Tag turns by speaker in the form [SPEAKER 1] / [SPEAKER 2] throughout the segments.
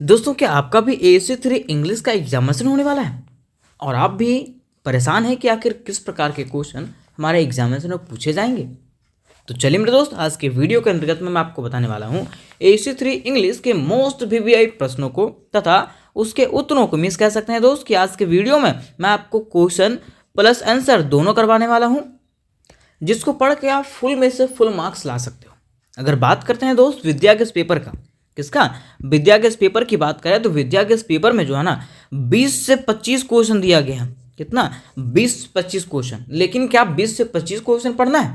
[SPEAKER 1] दोस्तों, क्या आपका भी AAC3 इंग्लिश का एग्जामिनेशन होने वाला है और आप भी परेशान हैं कि आखिर किस प्रकार के क्वेश्चन हमारे एग्जामिनेशन में पूछे जाएंगे? तो चलिए मेरे दोस्त, आज के वीडियो के अंतर्गत में मैं आपको बताने वाला हूं AAC3 इंग्लिश के मोस्ट VVI प्रश्नों को तथा उसके उत्तरों को। मिस कह सकते हैं दोस्त कि आज के वीडियो में मैं आपको क्वेश्चन प्लस आंसर दोनों करवाने वाला हूँ, जिसको पढ़ के आप फुल में से फुल मार्क्स ला सकते हो। अगर बात करते हैं दोस्त विद्या के पेपर का, किसका? विद्या के पेपर की बात करें तो विद्या के पेपर में जो है ना 20 से 25 क्वेश्चन दिया गया है। कितना? 20-25 क्वेश्चन। लेकिन क्या 20 से 25 क्वेश्चन पढ़ना है?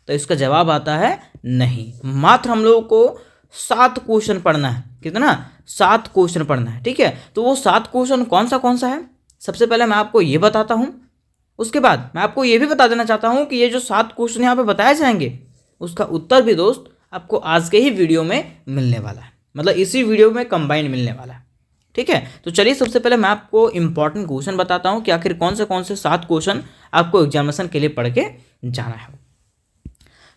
[SPEAKER 1] तो इसका जवाब आता है नहीं। मात्र हम लोगों को 7 क्वेश्चन पढ़ना है। कितना? 7 क्वेश्चन पढ़ना है। ठीक है, तो वो 7 क्वेश्चन कौन सा है, सबसे पहले मैं आपको ये बताता हूँ। उसके बाद मैं आपको ये भी बता देना चाहता हूँ कि ये जो 7 क्वेश्चन यहाँ पे बताए जाएंगे, उसका उत्तर भी दोस्त आपको आज के ही वीडियो में मिलने वाला है, मतलब इसी वीडियो में कंबाइंड मिलने वाला है। ठीक है, तो चलिए सबसे पहले मैं आपको इंपॉर्टेंट क्वेश्चन बताता हूँ कि आखिर कौन से 7 क्वेश्चन आपको एग्जामिनेशन के लिए पढ़ के जाना है।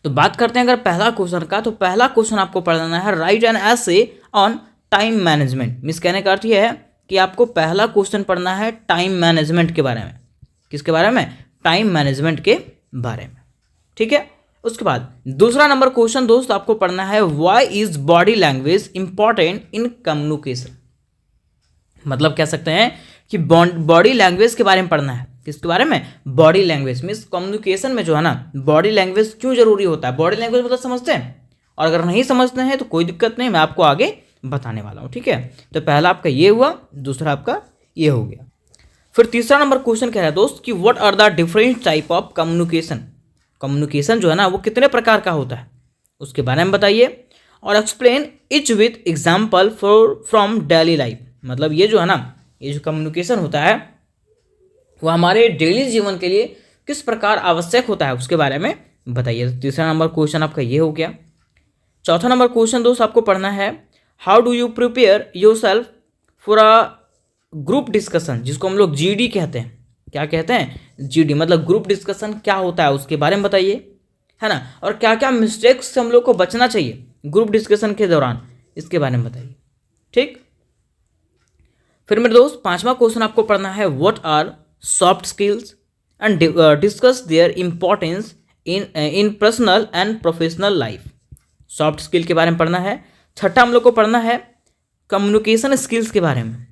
[SPEAKER 1] तो बात करते हैं अगर पहला क्वेश्चन का, तो पहला क्वेश्चन आपको पढ़ना है right an essay on time management. Miss कहने का अर्थ यह है कि आपको पहला क्वेश्चन पढ़ना है टाइम मैनेजमेंट के बारे में। किसके बारे में? टाइम मैनेजमेंट के बारे में। ठीक है, उसके बाद दूसरा नंबर क्वेश्चन दोस्त आपको पढ़ना है why is body language important in communication. मतलब कह सकते हैं कि बॉडी लैंग्वेज के बारे में पढ़ना है। किसके बारे में? Body language. मीन्स कम्युनिकेशन में जो है ना बॉडी लैंग्वेज क्यों जरूरी होता है। बॉडी लैंग्वेज मतलब समझते हैं, और अगर नहीं समझते हैं तो कोई दिक्कत नहीं, मैं आपको आगे बताने वाला हूँ। ठीक है, तो पहला आपका ये हुआ, दूसरा आपका ये हो गया। फिर तीसरा नंबर क्वेश्चन कह रहा है दोस्त कि what are the different type of communication. Communication जो है ना वो कितने प्रकार का होता है, उसके बारे में बताइए, और explain etch with example from daily life. मतलब ये जो है ना, ये जो कम्युनिकेशन होता है वो हमारे डेली जीवन के लिए किस प्रकार आवश्यक होता है, उसके बारे में बताइए। तीसरा नंबर क्वेश्चन आपका ये हो गया। चौथा नंबर क्वेश्चन दोस्त आपको पढ़ना है how do you prepare your self for a group discussion, जिसको हम लोग GD कहते हैं। क्या कहते हैं? GD। मतलब ग्रुप डिस्कशन क्या होता है उसके बारे में बताइए, है ना, और क्या क्या मिस्टेक्स से हम लोग को बचना चाहिए ग्रुप डिस्कशन के दौरान, इसके बारे में बताइए। ठीक, फिर मेरे दोस्त पांचवा क्वेश्चन आपको पढ़ना है what are soft skills and discuss their importance in personal and professional life. Soft skill के बारे में पढ़ना है। छठा हम लोग को पढ़ना है कम्युनिकेशन स्किल्स के बारे में।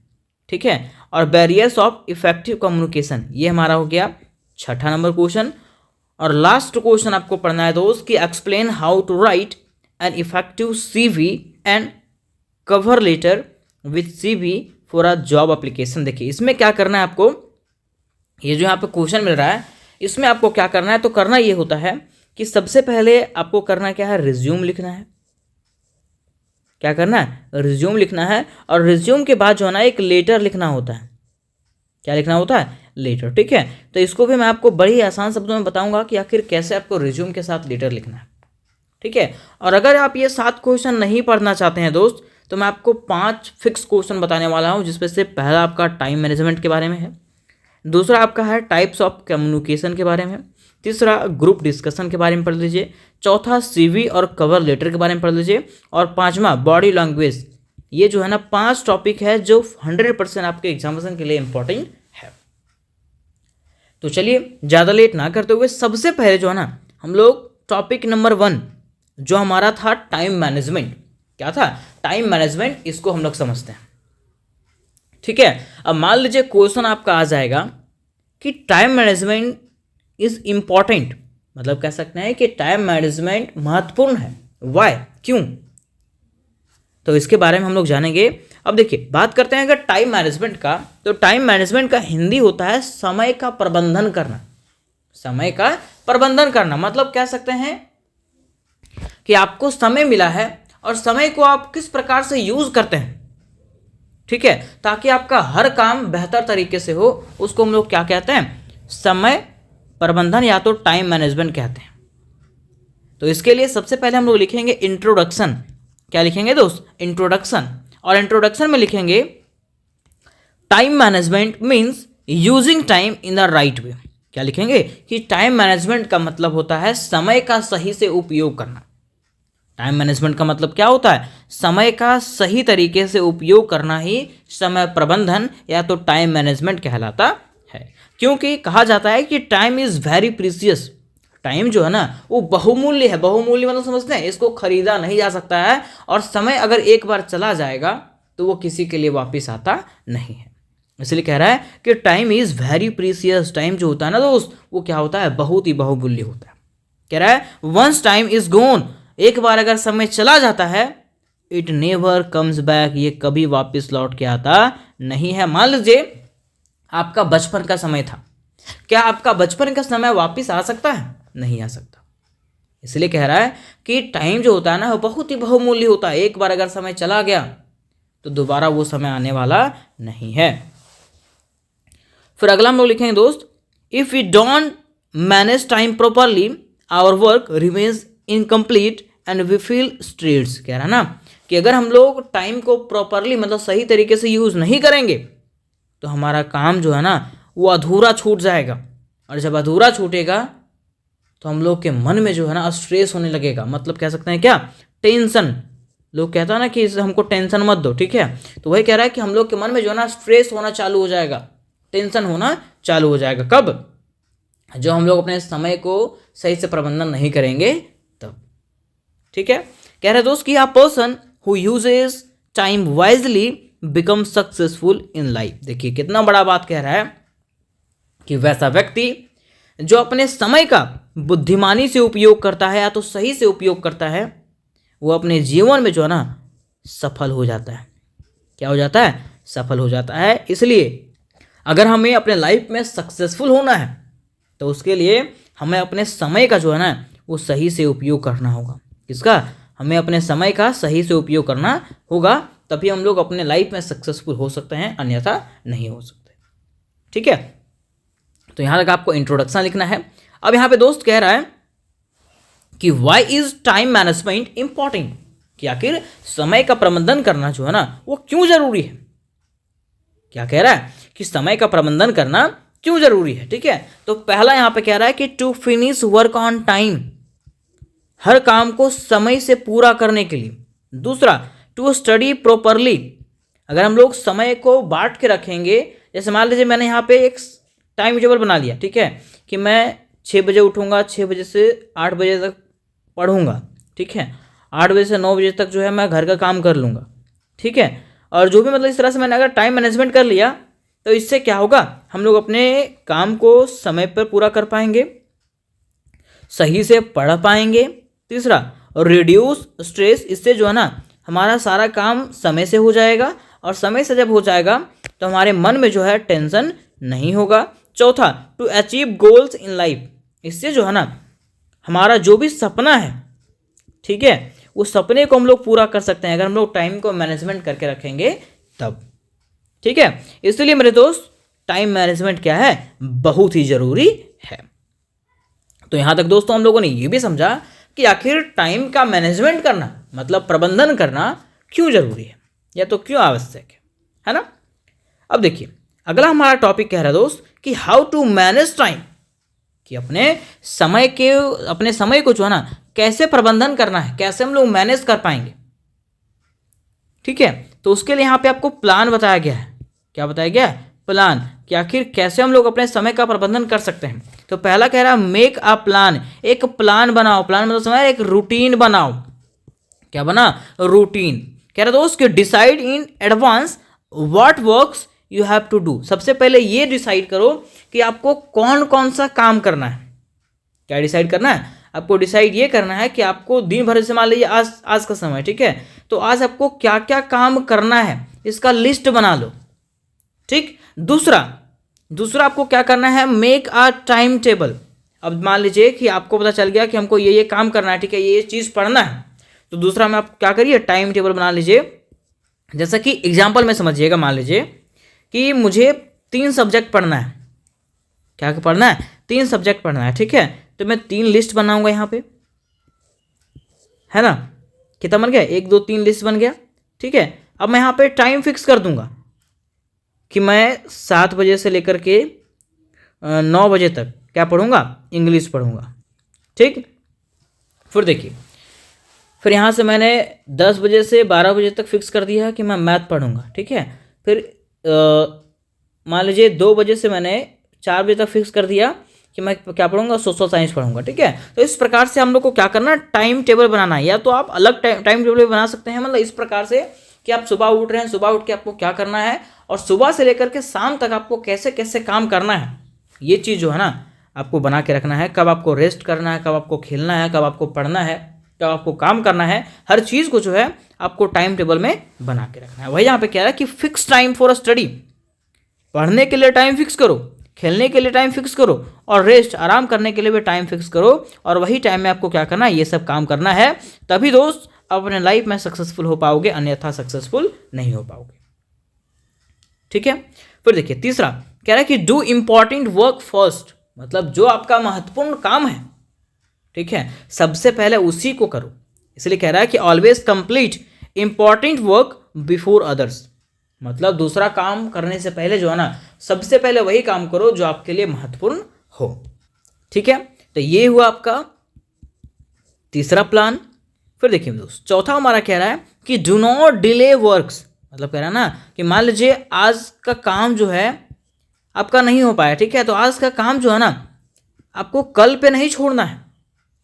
[SPEAKER 1] ठीक है, और बैरियर्स ऑफ इफेक्टिव कम्युनिकेशन, ये हमारा हो गया छठा नंबर क्वेश्चन। और लास्ट क्वेश्चन आपको पढ़ना है दोस्त कि explain how to write an effective CV and cover letter with CV for a job application. देखिए इसमें क्या करना है आपको, ये जो यहाँ पे क्वेश्चन मिल रहा है इसमें आपको क्या करना है, तो करना ये होता है कि सबसे पहले आपको करना क्या है, रिज्यूम लिखना है। क्या करना है? रिज्यूम लिखना है, और रिज्यूम के बाद जो है ना एक लेटर लिखना होता है। क्या लिखना होता है? लेटर। ठीक है, तो इसको भी मैं आपको बड़ी ही आसान शब्दों में बताऊंगा कि आखिर कैसे आपको रिज्यूम के साथ लेटर लिखना है। ठीक है, और अगर आप ये 7 क्वेश्चन नहीं पढ़ना चाहते हैं दोस्त, तो मैं आपको 5 फिक्स क्वेश्चन बताने वाला हूँ, जिसमें से पहला आपका टाइम मैनेजमेंट के बारे में है, दूसरा आपका है टाइप्स ऑफ कम्युनिकेशन के बारे में, तीसरा ग्रुप डिस्कशन के बारे में पढ़ लीजिए, चौथा CV और कवर लेटर के बारे में पढ़ लीजिए, और पांचवा बॉडी लैंग्वेज। ये जो है ना 5 टॉपिक है जो 100% आपके एग्जामिनेशन के लिए इंपॉर्टेंट है। तो चलिए ज़्यादा लेट ना करते हुए सबसे पहले जो है ना हम लोग टॉपिक नंबर 1 जो हमारा था टाइम मैनेजमेंट। क्या था? Time management. इसको हम लोग समझते हैं। ठीक है, अब मान लीजिए क्वेश्चन आपका आ जाएगा कि टाइम मैनेजमेंट इज इंपॉर्टेंट, मतलब कह सकते हैं कि टाइम मैनेजमेंट महत्वपूर्ण है। वाई? क्यों? तो इसके बारे में हम लोग जानेंगे। अब देखिए बात करते हैं अगर टाइम मैनेजमेंट का, तो टाइम मैनेजमेंट का हिंदी होता है समय का प्रबंधन करना। समय का प्रबंधन करना मतलब कह सकते हैं कि आपको समय मिला है और समय को आप किस प्रकार से यूज करते हैं, ठीक है, ताकि आपका हर काम बेहतर तरीके से हो, उसको हम लोग क्या कहते हैं? समय प्रबंधन या तो टाइम मैनेजमेंट कहते हैं। तो इसके लिए सबसे पहले हम लोग लिखेंगे इंट्रोडक्शन। क्या लिखेंगे दोस्त? इंट्रोडक्शन। और इंट्रोडक्शन में लिखेंगे time management means using time in the right way. क्या लिखेंगे कि टाइम मैनेजमेंट का मतलब होता है समय का सही से उपयोग करना। टाइम मैनेजमेंट का मतलब क्या होता है? समय का सही तरीके से उपयोग करना ही समय प्रबंधन या तो टाइम मैनेजमेंट कहलाता है। क्योंकि कहा जाता है कि time is very precious. Time जो है ना वो बहुमूल्य है। बहुमूल्य मतलब समझते हैं, इसको खरीदा नहीं जा सकता है, और समय अगर एक बार चला जाएगा तो वो किसी के लिए वापस आता नहीं है। इसलिए कह रहा है कि time is very precious. Time जो होता है ना दोस्त, वो क्या होता है? बहुत ही बहुमूल्य होता है। कह रहा है वंस टाइम इज गोन, एक बार अगर समय चला जाता है, इट नेवर कम्स बैक, ये कभी वापस लौट के आता नहीं है। मान लीजिए आपका बचपन का समय था, क्या आपका बचपन का समय वापस आ सकता है? नहीं आ सकता। इसलिए कह रहा है कि टाइम जो होता है ना वो बहुत ही बहुमूल्य होता है। एक बार अगर समय चला गया तो दोबारा वो समय आने वाला नहीं है। फिर अगला हम लोग लिखेंगे दोस्त, if we don't manage time properly our work remains incomplete and we feel stressed. कह रहा है ना कि अगर हम लोग टाइम को प्रॉपरली मतलब सही तरीके से यूज़ नहीं करेंगे तो हमारा काम जो है ना वो अधूरा छूट जाएगा, और जब अधूरा छूटेगा तो हम लोग के मन में जो है ना स्ट्रेस होने लगेगा। मतलब कह सकते हैं क्या? टेंशन। लोग कहता है ना कि हमको टेंशन मत दो, ठीक है? तो वही कह रहा है कि हम लोग के मन में जो है ना स्ट्रेस होना चालू हो जाएगा, टेंशन होना चालू हो जाएगा। कब? जो हम लोग अपने समय को सही से प्रबंधन नहीं करेंगे तब। ठीक है? कह रहे दोस्त कि a person who uses time wisely become successful in life. देखिए कितना बड़ा बात कह रहा है कि वैसा व्यक्ति जो अपने समय का बुद्धिमानी से उपयोग करता है या तो सही से उपयोग करता है, वो अपने जीवन में जो है ना सफल हो जाता है। क्या हो जाता है? सफल हो जाता है। इसलिए अगर हमें अपने लाइफ में सक्सेसफुल होना है तो उसके लिए हमें अपने समय का जो है ना वो सही से उपयोग करना होगा। किसका? हमें अपने समय का सही से उपयोग करना होगा, तभी हम लोग अपने लाइफ में सक्सेसफुल हो सकते हैं, अन्यथा नहीं हो सकते। ठीक है? तो यहाँ तक आपको इंट्रोडक्शन लिखना है। अब यहाँ पे दोस्त कह रहा है कि why is time management important, कि आखिर समय का प्रबंधन करना जो है ना वो क्यों जरूरी है। क्या कह रहा है कि समय का प्रबंधन करना क्यों जरूरी है। ठीक है? तो पहला यहाँ पे कह रहा है कि to finish work on time, हर काम को समय से पूरा करने के लिए। दूसरा, टू स्टडी प्रॉपरली, अगर हम लोग समय को बांट के रखेंगे, जैसे मान लीजिए मैंने यहाँ पे एक टाइम टेबल बना लिया, ठीक है, कि मैं 6 बजे उठूँगा, 6 बजे से 8 बजे तक पढ़ूँगा, ठीक है, 8 बजे से 9 बजे तक जो है मैं घर का काम कर लूँगा, ठीक है, और जो भी मतलब इस तरह से मैंने अगर टाइम मैनेजमेंट कर लिया तो इससे क्या होगा, हम लोग अपने काम को समय पर पूरा कर पाएंगे, सही से पढ़ पाएंगे। तीसरा, रिड्यूस स्ट्रेस, इससे जो है ना हमारा सारा काम समय से हो जाएगा, और समय से जब हो जाएगा तो हमारे मन में जो है टेंशन नहीं होगा। चौथा, to achieve goals in life, इससे जो है ना हमारा जो भी सपना है, ठीक है, वो सपने को हम लोग पूरा कर सकते हैं अगर हम लोग टाइम को मैनेजमेंट करके रखेंगे तब। ठीक है? इसलिए मेरे दोस्त टाइम मैनेजमेंट क्या है, बहुत ही जरूरी है। तो यहां तक दोस्तों हम लोगों ने ये भी समझा कि आखिर टाइम का मैनेजमेंट करना मतलब प्रबंधन करना क्यों जरूरी है या तो क्यों आवश्यक है ना। अब देखिए अगला हमारा टॉपिक कह रहा है दोस्त कि हाउ टू मैनेज टाइम, कि अपने समय को जो है ना कैसे प्रबंधन करना है, कैसे हम लोग मैनेज कर पाएंगे। ठीक है? तो उसके लिए यहाँ पे आपको प्लान बताया गया है। क्या बताया गया है? प्लान, कि आखिर कैसे हम लोग अपने समय का प्रबंधन कर सकते हैं। तो पहला कह रहा है मेक अ प्लान, एक प्लान बनाओ। प्लान मतलब समझ, एक रूटीन बनाओ। क्या बना? रूटीन। कह रहा दोस्त कि decide in advance what works you have to do, सबसे पहले ये डिसाइड करो कि आपको कौन कौन सा काम करना है। क्या डिसाइड करना है? आपको डिसाइड ये करना है कि आपको दिन भर से मान लीजिए आज का समय, ठीक है, तो आज आपको क्या क्या काम करना है इसका लिस्ट बना लो। ठीक? दूसरा आपको क्या करना है, मेक अ टाइम टेबल। अब मान लीजिए कि आपको पता चल गया कि हमको ये काम करना है, ठीक है, ये चीज़ पढ़ना है, तो दूसरा में आप क्या करिए, टाइम टेबल बना लीजिए। जैसा कि एग्जाम्पल में समझिएगा, मान लीजिए कि मुझे 3 सब्जेक्ट पढ़ना है। क्या पढ़ना है? 3 सब्जेक्ट पढ़ना है, ठीक है, तो मैं 3 लिस्ट बनाऊंगा यहाँ पे, है ना। कितना बन गया? 1 2 3 लिस्ट बन गया। ठीक है? अब मैं यहाँ पे टाइम फिक्स कर दूंगा कि मैं 7 बजे से लेकर के 9 बजे तक क्या पढ़ूंगा? इंग्लिश पढ़ूंगा। ठीक? फिर देखिए फिर यहाँ से मैंने 10 बजे से 12 बजे तक फिक्स कर दिया कि मैं मैथ पढ़ूंगा, ठीक है। फिर मान लीजिए 2 बजे से मैंने 4 बजे तक फिक्स कर दिया कि मैं क्या पढ़ूंगा, सोशल साइंस पढ़ूंगा, ठीक है। तो इस प्रकार से हम लोग को क्या करना है, टाइम टेबल बनाना है। या तो आप अलग टाइम टेबल बना सकते हैं, मतलब इस प्रकार से कि आप सुबह उठ रहे हैं, सुबह उठ के आपको क्या करना है और सुबह से लेकर के शाम तक आपको कैसे कैसे काम करना है, ये चीज़ जो है ना आपको बना के रखना है। कब आपको रेस्ट करना है, कब आपको खेलना है, कब आपको पढ़ना है, कब आपको काम करना है, हर चीज़ को जो है आपको टाइम टेबल में बना के रखना है। वही यहाँ पे क्या है कि फिक्स टाइम फॉर स्टडी, पढ़ने के लिए टाइम फिक्स करो, खेलने के लिए टाइम फिक्स करो और रेस्ट आराम करने के लिए भी टाइम फिक्स करो। और वही टाइम में आपको क्या करना है, ये सब काम करना है। तभी दोस्त आप अपने लाइफ में सक्सेसफुल हो पाओगे, अन्यथा सक्सेसफुल नहीं हो पाओगे, ठीक है। फिर देखिए तीसरा कह रहा है कि डू इंपॉर्टेंट वर्क फर्स्ट, मतलब जो आपका महत्वपूर्ण काम है, ठीक है, सबसे पहले उसी को करो। इसलिए कह रहा है कि always complete important work before others, मतलब दूसरा काम करने से पहले जो है ना सबसे पहले वही काम करो जो आपके लिए महत्वपूर्ण हो, ठीक है। तो ये हुआ आपका तीसरा प्लान। फिर देखिए दोस्त चौथा हमारा कह रहा है कि डू नॉट डिले वर्क्स, मतलब कह रहा है ना कि मान लीजिए आज का काम जो है आपका नहीं हो पाया, ठीक है, तो आज का काम जो है ना आपको कल पे नहीं छोड़ना है।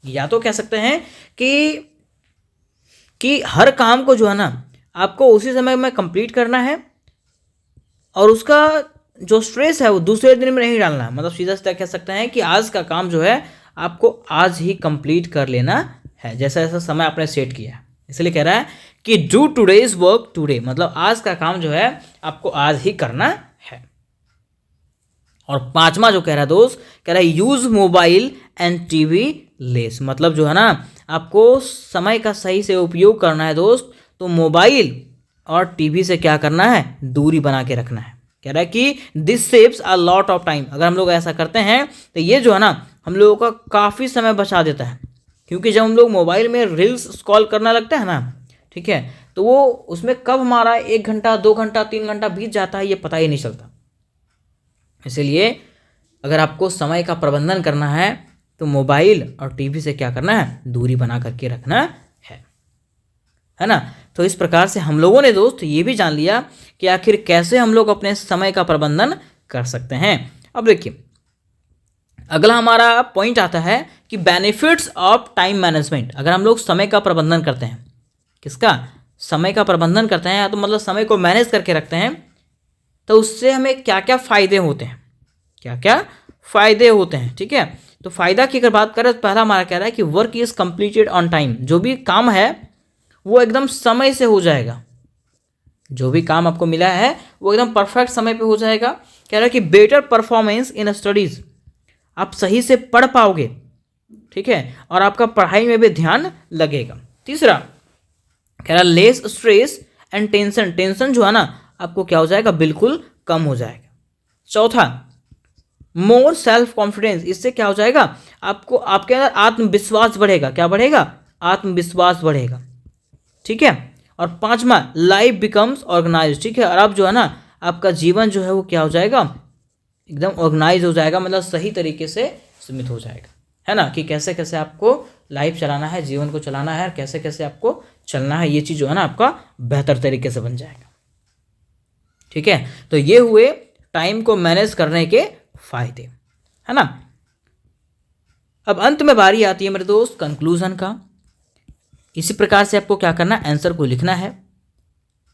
[SPEAKER 1] या तो कह सकते हैं कि हर काम को जो है ना आपको उसी समय में कंप्लीट करना है और उसका जो स्ट्रेस है वो दूसरे दिन में नहीं डालना है। मतलब सीधा सीधा कह सकते हैं कि आज का काम जो है आपको आज ही कंप्लीट कर लेना है, जैसा जैसा समय आपने सेट किया है। इसलिए कह रहा है कि डू टुडेज वर्क टुडे, मतलब आज का काम जो है आपको आज ही करना है। और पांचवा जो कह रहा है दोस्त, कह रहा है use mobile and TV less, मतलब जो है ना आपको समय का सही से उपयोग करना है दोस्त, तो मोबाइल और टीवी से क्या करना है, दूरी बना के रखना है। कह रहा है कि this saves a lot of time, अगर हम लोग ऐसा करते हैं तो ये जो है ना हम लोगों का काफ़ी समय बचा देता है। क्योंकि जब हम लोग मोबाइल में रील्स स्क्रॉल करना लगता है ना, ठीक है, तो वो उसमें कब हमारा 1 घंटा 2 घंटा 3 घंटा बीत जाता है ये पता ही नहीं चलता। इसलिए अगर आपको समय का प्रबंधन करना है तो मोबाइल और टीवी से क्या करना है, दूरी बना करके रखना है ना। तो इस प्रकार से हम लोगों ने दोस्त ये भी जान लिया कि आखिर कैसे हम लोग अपने समय का प्रबंधन कर सकते हैं। अब देखिए अगला हमारा पॉइंट आता है कि बेनिफिट्स ऑफ टाइम मैनेजमेंट। अगर हम लोग समय का प्रबंधन करते हैं, किसका, समय का प्रबंधन करते हैं, तो मतलब समय को मैनेज करके रखते हैं, तो उससे हमें क्या क्या फ़ायदे होते हैं, क्या क्या फ़ायदे होते हैं, ठीक है। तो फ़ायदा की अगर बात करें तो पहला हमारा कह रहा है कि work is completed on time, जो भी काम है वो एकदम समय से हो जाएगा, जो भी काम आपको मिला है वो एकदम परफेक्ट समय पे हो जाएगा। कह रहा है कि बेटर परफॉर्मेंस इन स्टडीज़, आप सही से पढ़ पाओगे, ठीक है, और आपका पढ़ाई में भी ध्यान लगेगा। तीसरा कह रहा है less stress and tension, tension जो है ना आपको क्या हो जाएगा, बिल्कुल कम हो जाएगा। चौथा मोर सेल्फ कॉन्फिडेंस, इससे क्या हो जाएगा, आपको आपके अंदर आत्मविश्वास बढ़ेगा। क्या बढ़ेगा, आत्मविश्वास बढ़ेगा, ठीक है। और पांचवा लाइफ बिकम्स ऑर्गेनाइज, ठीक है, और अब जो है ना आपका जीवन जो है वो क्या हो जाएगा, एकदम ऑर्गेनाइज हो जाएगा, मतलब सही तरीके से सीमित हो जाएगा, है ना, कि कैसे कैसे आपको लाइफ चलाना है, जीवन को चलाना है, कैसे कैसे आपको चलना है, ये चीज़ जो है ना आपका बेहतर तरीके से बन जाएगा, ठीक है। तो ये हुए टाइम को मैनेज करने के फायदे, है ना। अब अंत में बारी आती है मेरे दोस्त कंक्लूजन का। इसी प्रकार से आपको क्या करना है, आंसर को लिखना है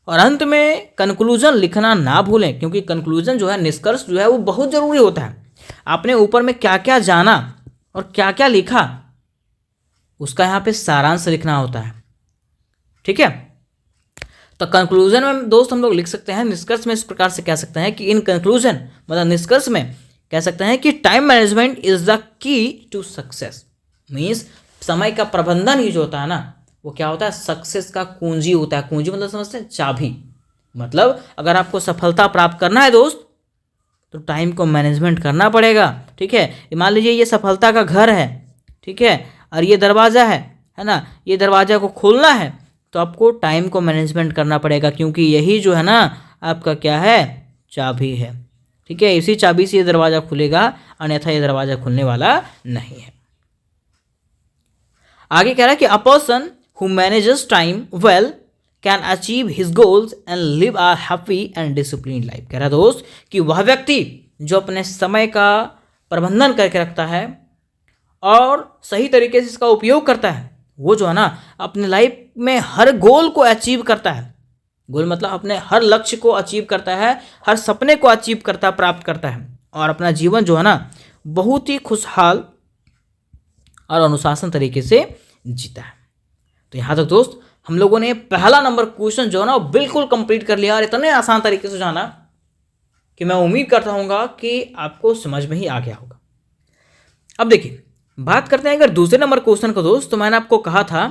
[SPEAKER 1] और अंत में कंक्लूजन लिखना ना भूलें, क्योंकि कंक्लूजन जो है, निष्कर्ष जो है वो बहुत ज़रूरी होता है। आपने ऊपर में क्या क्या जाना और क्या क्या लिखा उसका यहाँ पे सारांश लिखना होता है, ठीक है। तो कंक्लूजन में दोस्त हम लोग लिख सकते हैं, निष्कर्ष में इस प्रकार से कह सकते हैं कि इन कंक्लूजन, मतलब निष्कर्ष में कह सकते हैं कि time management is the key to success, means समय का प्रबंधन ही जो होता है ना वो क्या होता है, सक्सेस का कुंजी होता है। कुंजी मतलब समझते हैं, चाबी, मतलब अगर आपको सफलता प्राप्त करना है दोस्त तो टाइम को मैनेजमेंट करना पड़ेगा, ठीक है। मान लीजिए ये सफलता का घर है, ठीक है, और ये दरवाज़ा है ना, ये दरवाज़ा को खोलना है तो आपको टाइम को मैनेजमेंट करना पड़ेगा, क्योंकि यही जो है ना आपका क्या है, चाबी है, ठीक है। इसी चाबी से ये दरवाज़ा खुलेगा, अन्यथा ये दरवाज़ा खुलने वाला नहीं है। आगे कह रहा है कि a person who manages time well can achieve his goals and live a happy and disciplined life। कह रहा है दोस्त कि वह व्यक्ति जो अपने समय का प्रबंधन करके रखता है और सही तरीके से इसका उपयोग करता है, वो जो है ना अपने लाइफ में हर गोल को अचीव करता है। गोल मतलब अपने हर लक्ष्य को अचीव करता है, हर सपने को अचीव करता है, प्राप्त करता है और अपना जीवन जो है ना बहुत ही खुशहाल और अनुशासन तरीके से जीता है। तो यहाँ तक दोस्त हम लोगों ने पहला नंबर क्वेश्चन जो है ना बिल्कुल कंप्लीट कर लिया और इतने आसान तरीके से जाना कि मैं उम्मीद करता हूँ कि आपको समझ में ही आ गया होगा। अब देखिए बात करते हैं अगर दूसरे नंबर क्वेश्चन को दोस्त, तो मैंने आपको कहा था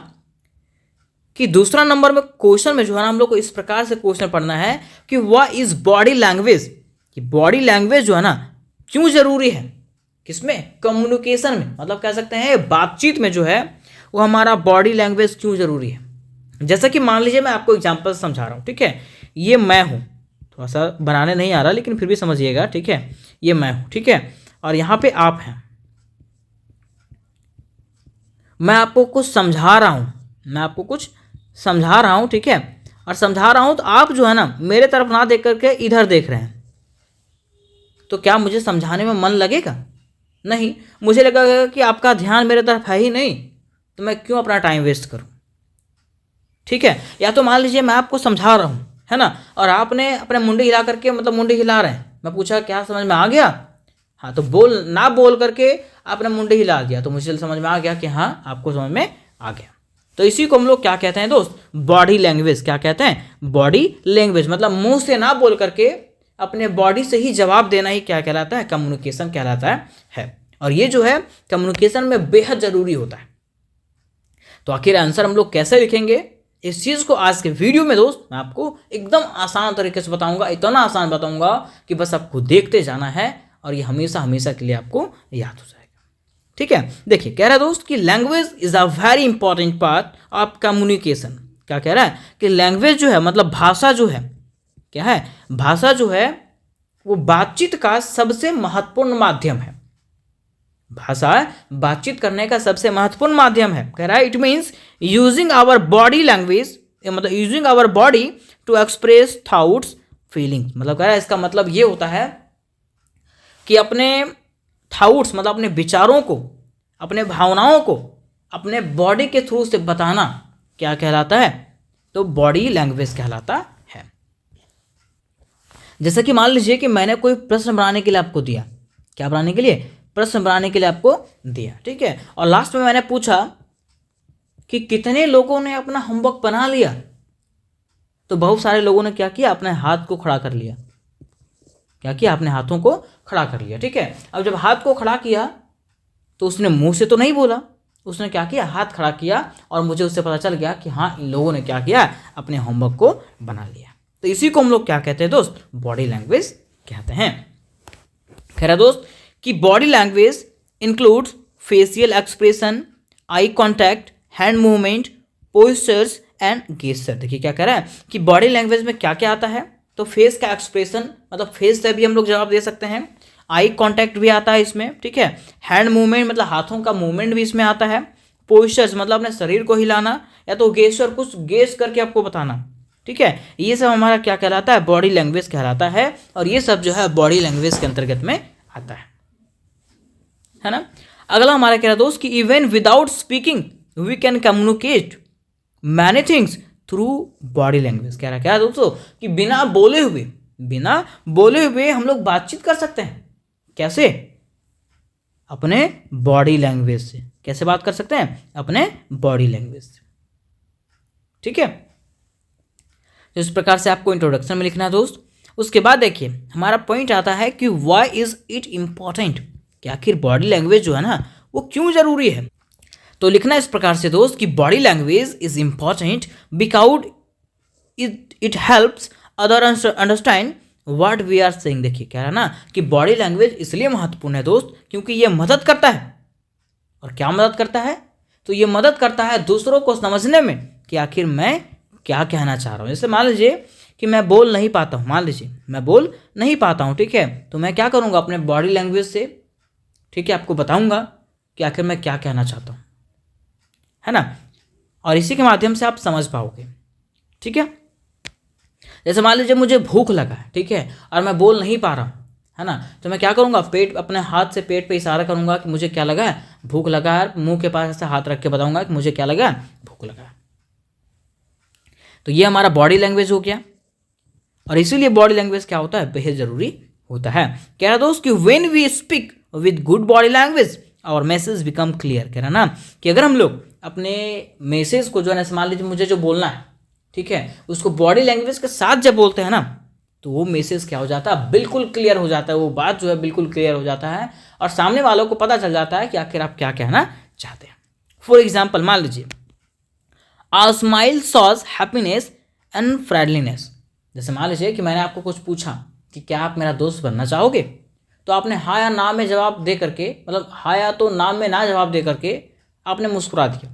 [SPEAKER 1] कि दूसरा नंबर में क्वेश्चन में जो है ना हम लोग को इस प्रकार से क्वेश्चन पढ़ना है कि व्हाट इज बॉडी लैंग्वेज, कि बॉडी लैंग्वेज जो है ना क्यों जरूरी है, किसमें, कम्युनिकेशन में, मतलब कह सकते हैं बातचीत में जो है वो हमारा बॉडी लैंग्वेज क्यों जरूरी है। जैसा कि मान लीजिए मैं आपको एग्जांपल समझा रहा हूँ, ठीक है, ये मैं हूँ, थोड़ा सा बनाने नहीं आ रहा लेकिन फिर भी समझिएगा, ठीक है, ये मैं हूँ, ठीक है, और यहाँ पे आप हैं, मैं आपको कुछ समझा रहा हूँ, ठीक है, और समझा रहा हूँ तो आप जो है ना मेरे तरफ ना देख करके इधर देख रहे हैं, तो क्या मुझे समझाने में मन लगेगा? नहीं, मुझे लगेगा कि आपका ध्यान मेरे तरफ है ही नहीं, तो मैं क्यों अपना टाइम वेस्ट करूं, ठीक है। या तो मान लीजिए मैं आपको समझा रहा हूं, है ना, और आपने अपने मुंडी हिला करके, मतलब मुंडी हिला रहे हैं, मैं पूछा क्या समझ में आ गया, हाँ, तो बोल करके आपने मुंडी हिला दिया, तो मुझे समझ में आ गया कि हाँ आपको समझ में आ गया। तो इसी को हम लोग क्या कहते हैं दोस्त, बॉडी लैंग्वेज। क्या कहते हैं, बॉडी लैंग्वेज, मतलब मुंह से ना बोल करके अपने बॉडी से ही जवाब देना ही क्या कहलाता है, कम्युनिकेशन कहलाता है। और ये जो है कम्युनिकेशन में बेहद जरूरी होता है। तो आखिर आंसर हम लोग कैसे लिखेंगे, इस चीज़ को आज के वीडियो में दोस्त मैं आपको एकदम आसान तरीके से बताऊंगा, इतना आसान बताऊंगा कि बस आपको देखते जाना है और ये हमेशा हमेशा के लिए आपको याद हो जाएगा, ठीक है। देखिए कह रहा है दोस्त कि language is a very important part of communication. क्या कह रहा है कि लैंग्वेज जो है, मतलब भाषा जो है, क्या है, भाषा जो है वो बातचीत का सबसे महत्वपूर्ण माध्यम है। भाषा बातचीत करने का सबसे महत्वपूर्ण माध्यम है। कह रहा है it means using our body language, मतलब using our body to express thoughts feelings. मतलब कह रहा है इसका मतलब ये होता है कि अपने थॉट्स, मतलब अपने विचारों को, अपने भावनाओं को अपने बॉडी के थ्रू से बताना क्या कहलाता है, तो बॉडी लैंग्वेज कहलाता है। जैसा कि मान लीजिए कि मैंने कोई प्रश्न बनाने के लिए आपको दिया, क्या बनाने के लिए, प्रश्न बनाने के लिए आपको दिया, ठीक है, और लास्ट में मैंने पूछा कि कितने लोगों ने अपना होमवर्क बना लिया, तो बहुत सारे लोगों ने क्या किया, अपने हाथ को खड़ा कर लिया। क्या किया, अपने हाथों को खड़ा कर लिया, ठीक है। अब जब हाथ को खड़ा किया तो उसने मुंह से तो नहीं बोला, उसने क्या किया, हाथ खड़ा किया, और मुझे उससे पता चल गया कि हाँ इन लोगों ने क्या किया, अपने होमवर्क को बना लिया। तो इसी को हम लोग क्या कहते हैं दोस्त, बॉडी लैंग्वेज कहते हैं। कह रहा दोस्त कि body language includes facial expression, eye contact, hand movement, postures and gesture. देखिए क्या कह रहा है कि बॉडी लैंग्वेज में क्या क्या आता है, तो फेस का एक्सप्रेशन, मतलब फेस से भी हम लोग जवाब दे सकते हैं, आई कांटेक्ट भी आता है इसमें, ठीक है, हैंड मूवमेंट मतलब हाथों का मूवमेंट भी इसमें आता है, पोस्चर्स मतलब अपने शरीर को हिलाना, या तो गेस्चर कुछ गेस करके आपको बताना, ठीक है, ये सब हमारा क्या कहलाता है, बॉडी लैंग्वेज कहलाता है। और ये सब जो है बॉडी लैंग्वेज के अंतर्गत में आता है ना। अगला हमारा कह रहा दोस्त कि even without speaking we can communicate many things through body language. कह रहा क्या है दोस्तों कि बिना बोले हुए हम लोग बातचीत कर सकते हैं। कैसे, अपने बॉडी लैंग्वेज से। कैसे बात कर सकते हैं, अपने बॉडी लैंग्वेज से, ठीक है। तो इस प्रकार से आपको इंट्रोडक्शन में लिखना है दोस्त। उसके बाद देखिए हमारा पॉइंट आता है कि व्हाई इज इट इम्पॉर्टेंट, कि आखिर बॉडी लैंग्वेज जो है ना वो क्यों जरूरी है। तो लिखना इस प्रकार से दोस्त कि body language is important because it helps other understand what we are saying. देखिए कह रहा है ना कि बॉडी लैंग्वेज इसलिए महत्वपूर्ण है दोस्त क्योंकि ये मदद करता है। और क्या मदद करता है, तो ये मदद करता है दूसरों को समझने में कि आखिर मैं क्या कहना चाह रहा हूँ। जैसे मान लीजिए कि मैं बोल नहीं पाता हूँ, मान लीजिए मैं बोल नहीं पाता हूँ, ठीक है, तो मैं क्या करूँगा, अपने बॉडी लैंग्वेज से, ठीक है, आपको बताऊँगा कि आखिर मैं क्या कहना चाहता हूँ, है ना। और इसी के माध्यम से आप समझ पाओगे। ठीक है, जैसे मान लीजिए मुझे भूख लगा है, ठीक है, और मैं बोल नहीं पा रहा हूँ, है ना, तो मैं क्या करूँगा, पेट, अपने हाथ से पेट पे इशारा करूँगा कि मुझे क्या लगा है, भूख लगा है, मुंह के पास ऐसे हाथ रख के बताऊँगा कि मुझे क्या लगा है, भूख लगा है। तो ये हमारा बॉडी लैंग्वेज हो गया, और इसीलिए बॉडी लैंग्वेज क्या होता है, बेहद जरूरी होता है। कह रहा दोस्त कि when we speak with good body language our message become clear, कह रहा ना कि अगर हम लोग अपने मैसेज को जो है ना, मान लीजिए मुझे जो बोलना है, ठीक है, उसको बॉडी लैंग्वेज के साथ जब बोलते हैं ना, तो वो मैसेज क्या हो जाता है, बिल्कुल क्लियर हो जाता है, वो बात जो है बिल्कुल क्लियर हो जाता है, और सामने वालों को पता चल जाता है कि आखिर आप क्या कहना चाहते हैं। फॉर एग्जाम्पल मान लीजिए, आ स्माइल सॉज हैप्पीनेस एंड फ्रेंडलीनेस। जैसे मान लीजिए कि मैंने आपको कुछ पूछा कि क्या आप मेरा दोस्त बनना चाहोगे, तो आपने हाँ या ना में जवाब दे करके, मतलब हाँ या तो ना में ना जवाब दे करके आपने मुस्कुरा दिया,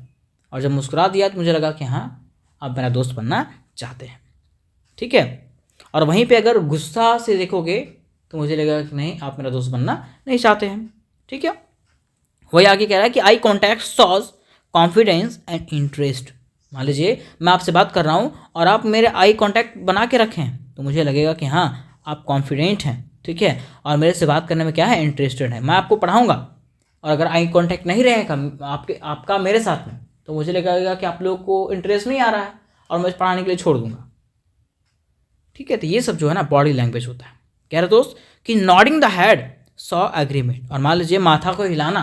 [SPEAKER 1] और जब मुस्कुरा दिया तो मुझे लगा कि हाँ आप मेरा दोस्त बनना चाहते हैं। ठीक है, और वहीं पे अगर गुस्सा से देखोगे तो मुझे लगेगा कि नहीं, आप मेरा दोस्त बनना नहीं चाहते हैं। ठीक है, वही आगे कह रहा है कि eye contact shows confidence and interest. मान लीजिए मैं आपसे बात कर रहा हूँ और आप मेरे आई कांटेक्ट बना के रखें, तो मुझे लगेगा कि हाँ आप कॉन्फिडेंट हैं, ठीक है, और मेरे से बात करने में क्या है, इंटरेस्टेड है। मैं आपको पढ़ाऊँगा और अगर आई कांटेक्ट नहीं रहेगा आपका मेरे साथ में, तो मुझे लगेगा कि आप लोगों को इंटरेस्ट नहीं आ रहा है और मैं पढ़ाने के लिए छोड़ दूंगा। ठीक है, तो ये सब जो है ना बॉडी लैंग्वेज होता है। कह रहे दोस्त कि nodding the head saw agreement. और मान लीजिए माथा को हिलाना,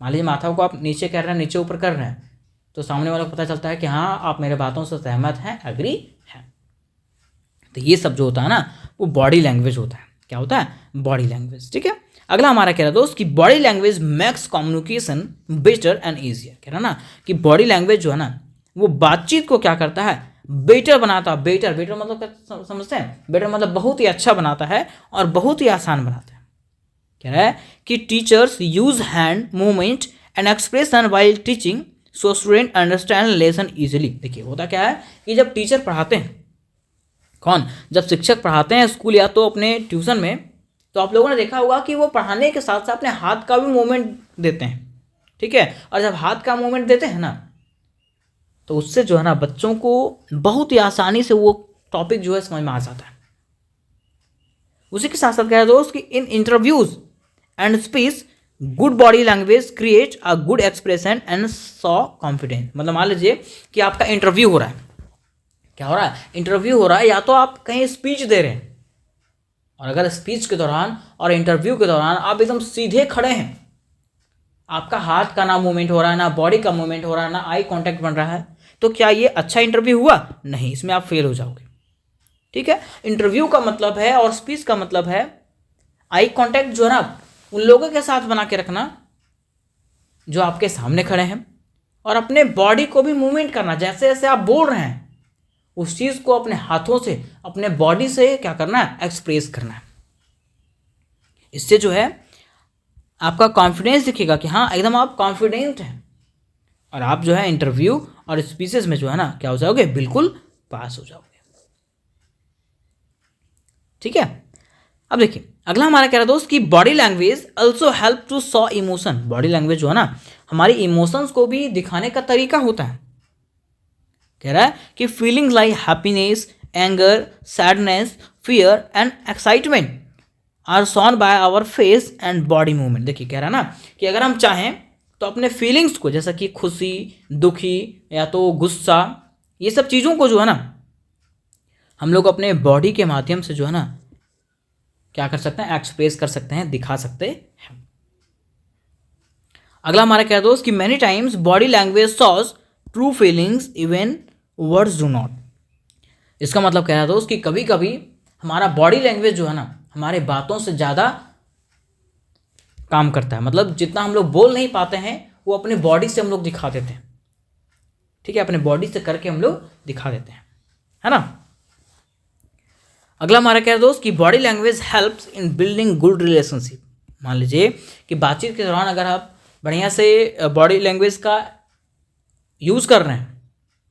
[SPEAKER 1] मान लीजिए माथा को आप नीचे कर रहे हैं, नीचे ऊपर कर रहे हैं, तो सामने वाले को पता चलता है कि हाँ आप मेरे बातों से सहमत हैं, एग्री हैं। तो ये सब जो होता है ना वो बॉडी लैंग्वेज होता है। क्या होता है, बॉडी लैंग्वेज। ठीक है, अगला हमारा कह रहा दोस्त कि body language makes communication better and easier. कह रहा ना कि बॉडी लैंग्वेज जो है ना वो बातचीत को क्या करता है, बेटर बनाता है। बेटर, बेटर मतलब क्या समझते हैं, बेटर मतलब बहुत ही अच्छा बनाता है और बहुत ही आसान बनाता है। कह रहा है कि teachers use hand movement and expression while teaching so student understand lesson easily. देखिए होता क्या है कि जब टीचर पढ़ाते हैं, कौन, जब शिक्षक पढ़ाते हैं स्कूल या तो अपने ट्यूशन में, तो आप लोगों ने देखा होगा कि वो पढ़ाने के साथ साथ अपने हाथ का भी मूवमेंट देते हैं। ठीक है, और जब हाथ का मूवमेंट देते हैं ना, तो उससे जो है ना बच्चों को बहुत ही आसानी से वो टॉपिक जो है समझ में आ जाता है। उसी के साथ साथ कह रहे दोस्त कि in interviews and speech good body language create a good expression and saw confidence. मतलब मान लीजिए कि आपका इंटरव्यू हो रहा है, क्या हो रहा है, इंटरव्यू हो रहा है, या तो आप कहीं स्पीच दे रहे हैं, और अगर स्पीच के दौरान और इंटरव्यू के दौरान आप एकदम सीधे खड़े हैं, आपका हाथ का ना मूवमेंट हो रहा है, ना बॉडी का मूवमेंट हो रहा है, ना आई कांटेक्ट बन रहा है, तो क्या ये अच्छा इंटरव्यू हुआ? नहीं, इसमें आप फेल हो जाओगे। ठीक है, इंटरव्यू का मतलब है और स्पीच का मतलब है आई कांटेक्ट जो है ना उन लोगों के साथ बना के रखना जो आपके सामने खड़े हैं, और अपने बॉडी को भी मूवमेंट करना, जैसे जैसे आप बोल रहे हैं उस चीज़ को अपने हाथों से, अपने बॉडी से क्या करना है, एक्सप्रेस करना है। इससे जो है आपका कॉन्फिडेंस दिखेगा कि हाँ एकदम आप कॉन्फिडेंट हैं, और आप जो है इंटरव्यू और स्पीचेस में जो है ना क्या हो जाओगे, बिल्कुल पास हो जाओगे। ठीक है, अब देखिए अगला हमारा कह रहा दोस्त कि body language also help to show emotion. Body language जो है ना हमारी इमोशंस को भी दिखाने का तरीका होता है। कह रहा है कि feelings like happiness, anger, sadness, fear and excitement are shown by our face and body movement. देखिए कह रहा है ना कि अगर हम चाहें तो अपने फीलिंग्स को, जैसा कि खुशी, दुखी या तो गुस्सा, ये सब चीज़ों को जो है ना हम लोग अपने बॉडी के माध्यम से जो है ना क्या कर सकते हैं, एक्सप्रेस कर सकते हैं, दिखा सकते हैं। अगला हमारा क्या दोस्त कि many times body language shows true feelings even words do not. इसका मतलब कह रहा दोस्त कि कभी कभी हमारा बॉडी लैंग्वेज जो है ना हमारे बातों से ज़्यादा काम करता है। मतलब जितना हम लोग बोल नहीं पाते हैं वो अपने बॉडी से हम लोग दिखा देते हैं। ठीक है, अपने बॉडी से करके हम लोग दिखा देते हैं, है ना। अगला हमारा क्या है दोस्त कि body language helps in building good relationship. मान लीजिए कि बातचीत के दौरान अगर आप बढ़िया से बॉडी लैंग्वेज का यूज़ कर रहे हैं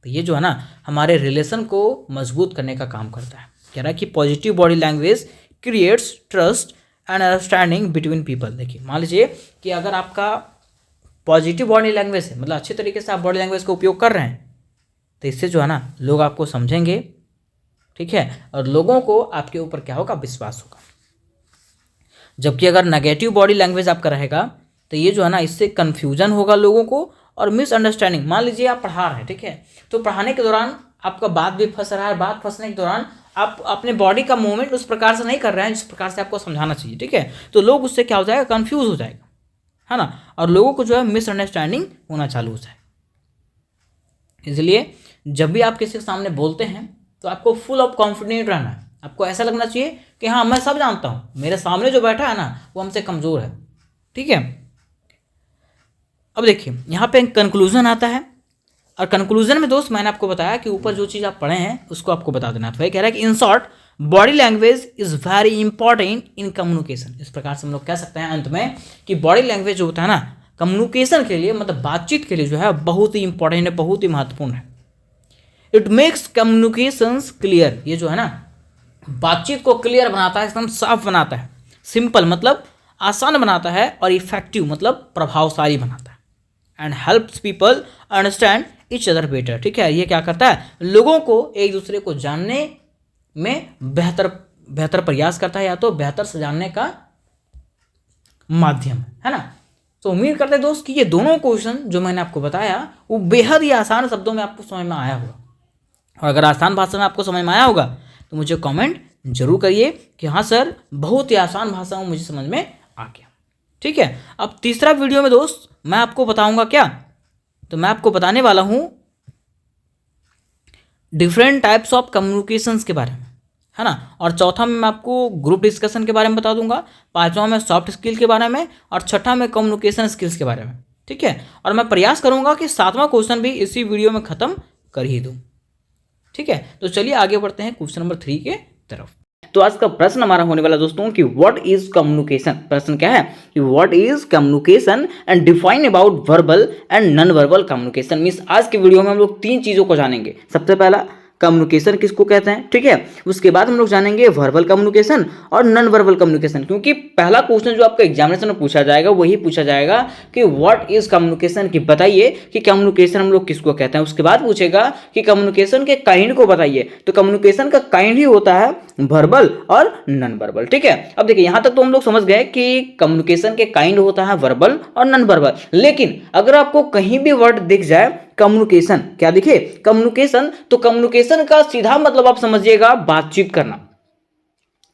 [SPEAKER 1] तो ये जो है ना हमारे रिलेशन को मजबूत करने का काम करता है। कह रहा है कि positive body language creates trust and understanding between people. देखिए मान लीजिए कि अगर आपका पॉजिटिव बॉडी लैंग्वेज है, मतलब अच्छे तरीके से आप बॉडी लैंग्वेज का उपयोग कर रहे हैं, तो इससे जो है ना लोग आपको समझेंगे, ठीक है, और लोगों को आपके ऊपर क्या होगा, विश्वास होगा। जबकि अगर नेगेटिव बॉडी लैंग्वेज आपका रहेगा तो ये जो है ना इससे कन्फ्यूजन होगा लोगों को और मिसअंडरस्टैंडिंग। मान लीजिए आप पढ़ा रहे हैं, ठीक है, तो पढ़ाने के दौरान आपका बात भी फंस रहा है, बात फंसने के दौरान आप अपने बॉडी का मूवमेंट उस प्रकार से नहीं कर रहे हैं जिस प्रकार से आपको समझाना चाहिए, ठीक है, तो लोग उससे क्या हो जाएगा, कन्फ्यूज हो जाएगा, है ना, और लोगों को जो है मिसअंडरस्टैंडिंग होना चालू हो जाएगा। इसलिए जब भी आप किसी के सामने बोलते हैं तो आपको फुल ऑफ कॉन्फिडेंट रहना है। आपको ऐसा लगना चाहिए कि हाँ मैं सब जानता हूँ, मेरे सामने जो बैठा है ना वो हमसे कमज़ोर है, ठीक है। अब देखिए यहाँ पे कंक्लूजन आता है, और कंक्लूजन में दोस्त मैंने आपको बताया कि ऊपर जो चीज़ आप पढ़े हैं उसको आपको बता देना। तो वही कह रहा है कि in short body language is very important in communication. इस प्रकार से हम लोग कह सकते हैं अंत में कि बॉडी लैंग्वेज जो होता है ना कम्युनिकेशन के लिए, मतलब बातचीत के लिए जो है बहुत ही इंपॉर्टेंट है, बहुत ही महत्वपूर्ण है। इट मेक्स कम्युनिकेशंस क्लियर, ये जो है ना बातचीत को क्लियर बनाता है, एकदम साफ बनाता है, सिंपल मतलब आसान बनाता है, और इफेक्टिव मतलब प्रभावशाली बनाता है, and helps people understand each other better, ठीक है। ये क्या करता है, लोगों को एक दूसरे को जानने में बेहतर प्रयास करता है, या तो बेहतर से जानने का माध्यम है ना। तो उम्मीद करते हैं दोस्त कि ये दोनों क्वेश्चन जो मैंने आपको बताया वो बेहद ही आसान शब्दों में आपको समझ में आया होगा, और अगर आसान भाषा में आपको समझ में आया होगा तो मुझे कमेंट जरूर करिए कि हाँ सर बहुत ही आसान भाषा में मुझे समझ में आ गया, ठीक है। अब तीसरा वीडियो में दोस्त मैं आपको बताऊंगा क्या, तो मैं आपको बताने वाला हूँ डिफरेंट टाइप्स ऑफ कम्युनिकेशंस के बारे में, है ना, और चौथा में मैं आपको ग्रुप डिस्कशन के बारे में बता दूंगा, पांचवा में सॉफ्ट स्किल के बारे में, और छठा में कम्युनिकेशन स्किल्स के बारे में, ठीक है। और मैं प्रयास करूंगा कि सातवां क्वेश्चन भी इसी वीडियो में खत्म कर ही दूं, ठीक है। तो चलिए आगे बढ़ते हैं क्वेश्चन नंबर 3 के तरफ। तो आज का प्रश्न हमारा होने वाला दोस्तों कि व्हाट इज कम्युनिकेशन। प्रश्न क्या है कि what is communication and define about verbal and non verbal communication. Means आज के वीडियो में हम लोग 3 चीजों को जानेंगे। सबसे पहला कम्युनिकेशन किसको कहते हैं, ठीक है, उसके बाद हम लोग जानेंगे वर्बल कम्युनिकेशन और नॉन वर्बल कम्युनिकेशन, क्योंकि पहला क्वेश्चन जो आपका एग्जामिनेशन में पूछा जाएगा वही पूछा जाएगा कि व्हाट इज कम्युनिकेशन, कि बताइए कि कम्युनिकेशन हम लोग किसको कहते हैं। उसके बाद पूछेगा कि कम्युनिकेशन के काइंड को बताइए, तो कम्युनिकेशन का काइंड ही होता है वर्बल और नॉन वर्बल, ठीक है। अब देखिए यहां तक तो हम लोग समझ गए कि कम्युनिकेशन के काइंड होता है वर्बल और नॉन वर्बल, लेकिन अगर आपको कहीं भी वर्ड दिख जाए कम्युनिकेशन, क्या दिखे कम्युनिकेशन, तो कम्युनिकेशन का सीधा मतलब आप समझिएगा बातचीत करना।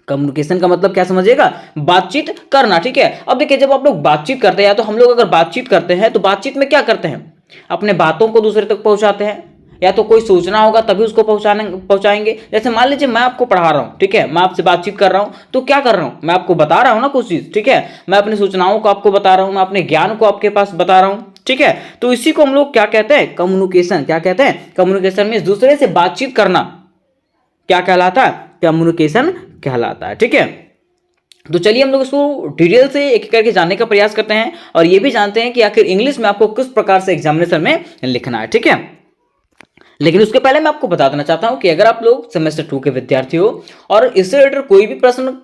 [SPEAKER 1] कम्युनिकेशन का मतलब क्या समझिएगा, बातचीत करना, ठीक है। अब देखिए जब आप लोग बातचीत करते हैं, या तो हम लोग अगर बातचीत करते हैं तो बातचीत में क्या करते हैं, अपने बातों को दूसरे तक पहुंचाते हैं, या तो कोई सूचना होगा तभी उसको पहुंचाएंगे। जैसे मान लीजिए मैं आपको पढ़ा रहा हूं, ठीक है, मैं आपसे बातचीत कर रहा हूं, तो क्या कर रहा हूं, मैं आपको बता रहा हूं ना कुछ चीज, ठीक है, मैं अपनी सूचनाओं को आपको बता रहा हूं, मैं अपने ज्ञान को आपके पास बता रहा हूं, ठीक है। तो इसी को हम लोग क्या कहते हैं, कम्युनिकेशन। क्या कहते हैं, कम्युनिकेशन में दूसरे से बातचीत करना क्या कहलाता है, कम्युनिकेशन कहलाता है, ठीक है। तो चलिए हम लोग इसको डिटेल से एक एक करके जानने का प्रयास करते हैं, और ये भी जानते हैं कि आखिर इंग्लिश में आपको किस प्रकार से एग्जामिनेशन में लिखना है, ठीक है। लेकिन उसके पहले मैं आपको बता देना चाहता हूं कि अगर आप लोग सेमेस्टर 2 के विद्यार्थी हो और इससे रिलेटेड कोई भी प्रश्न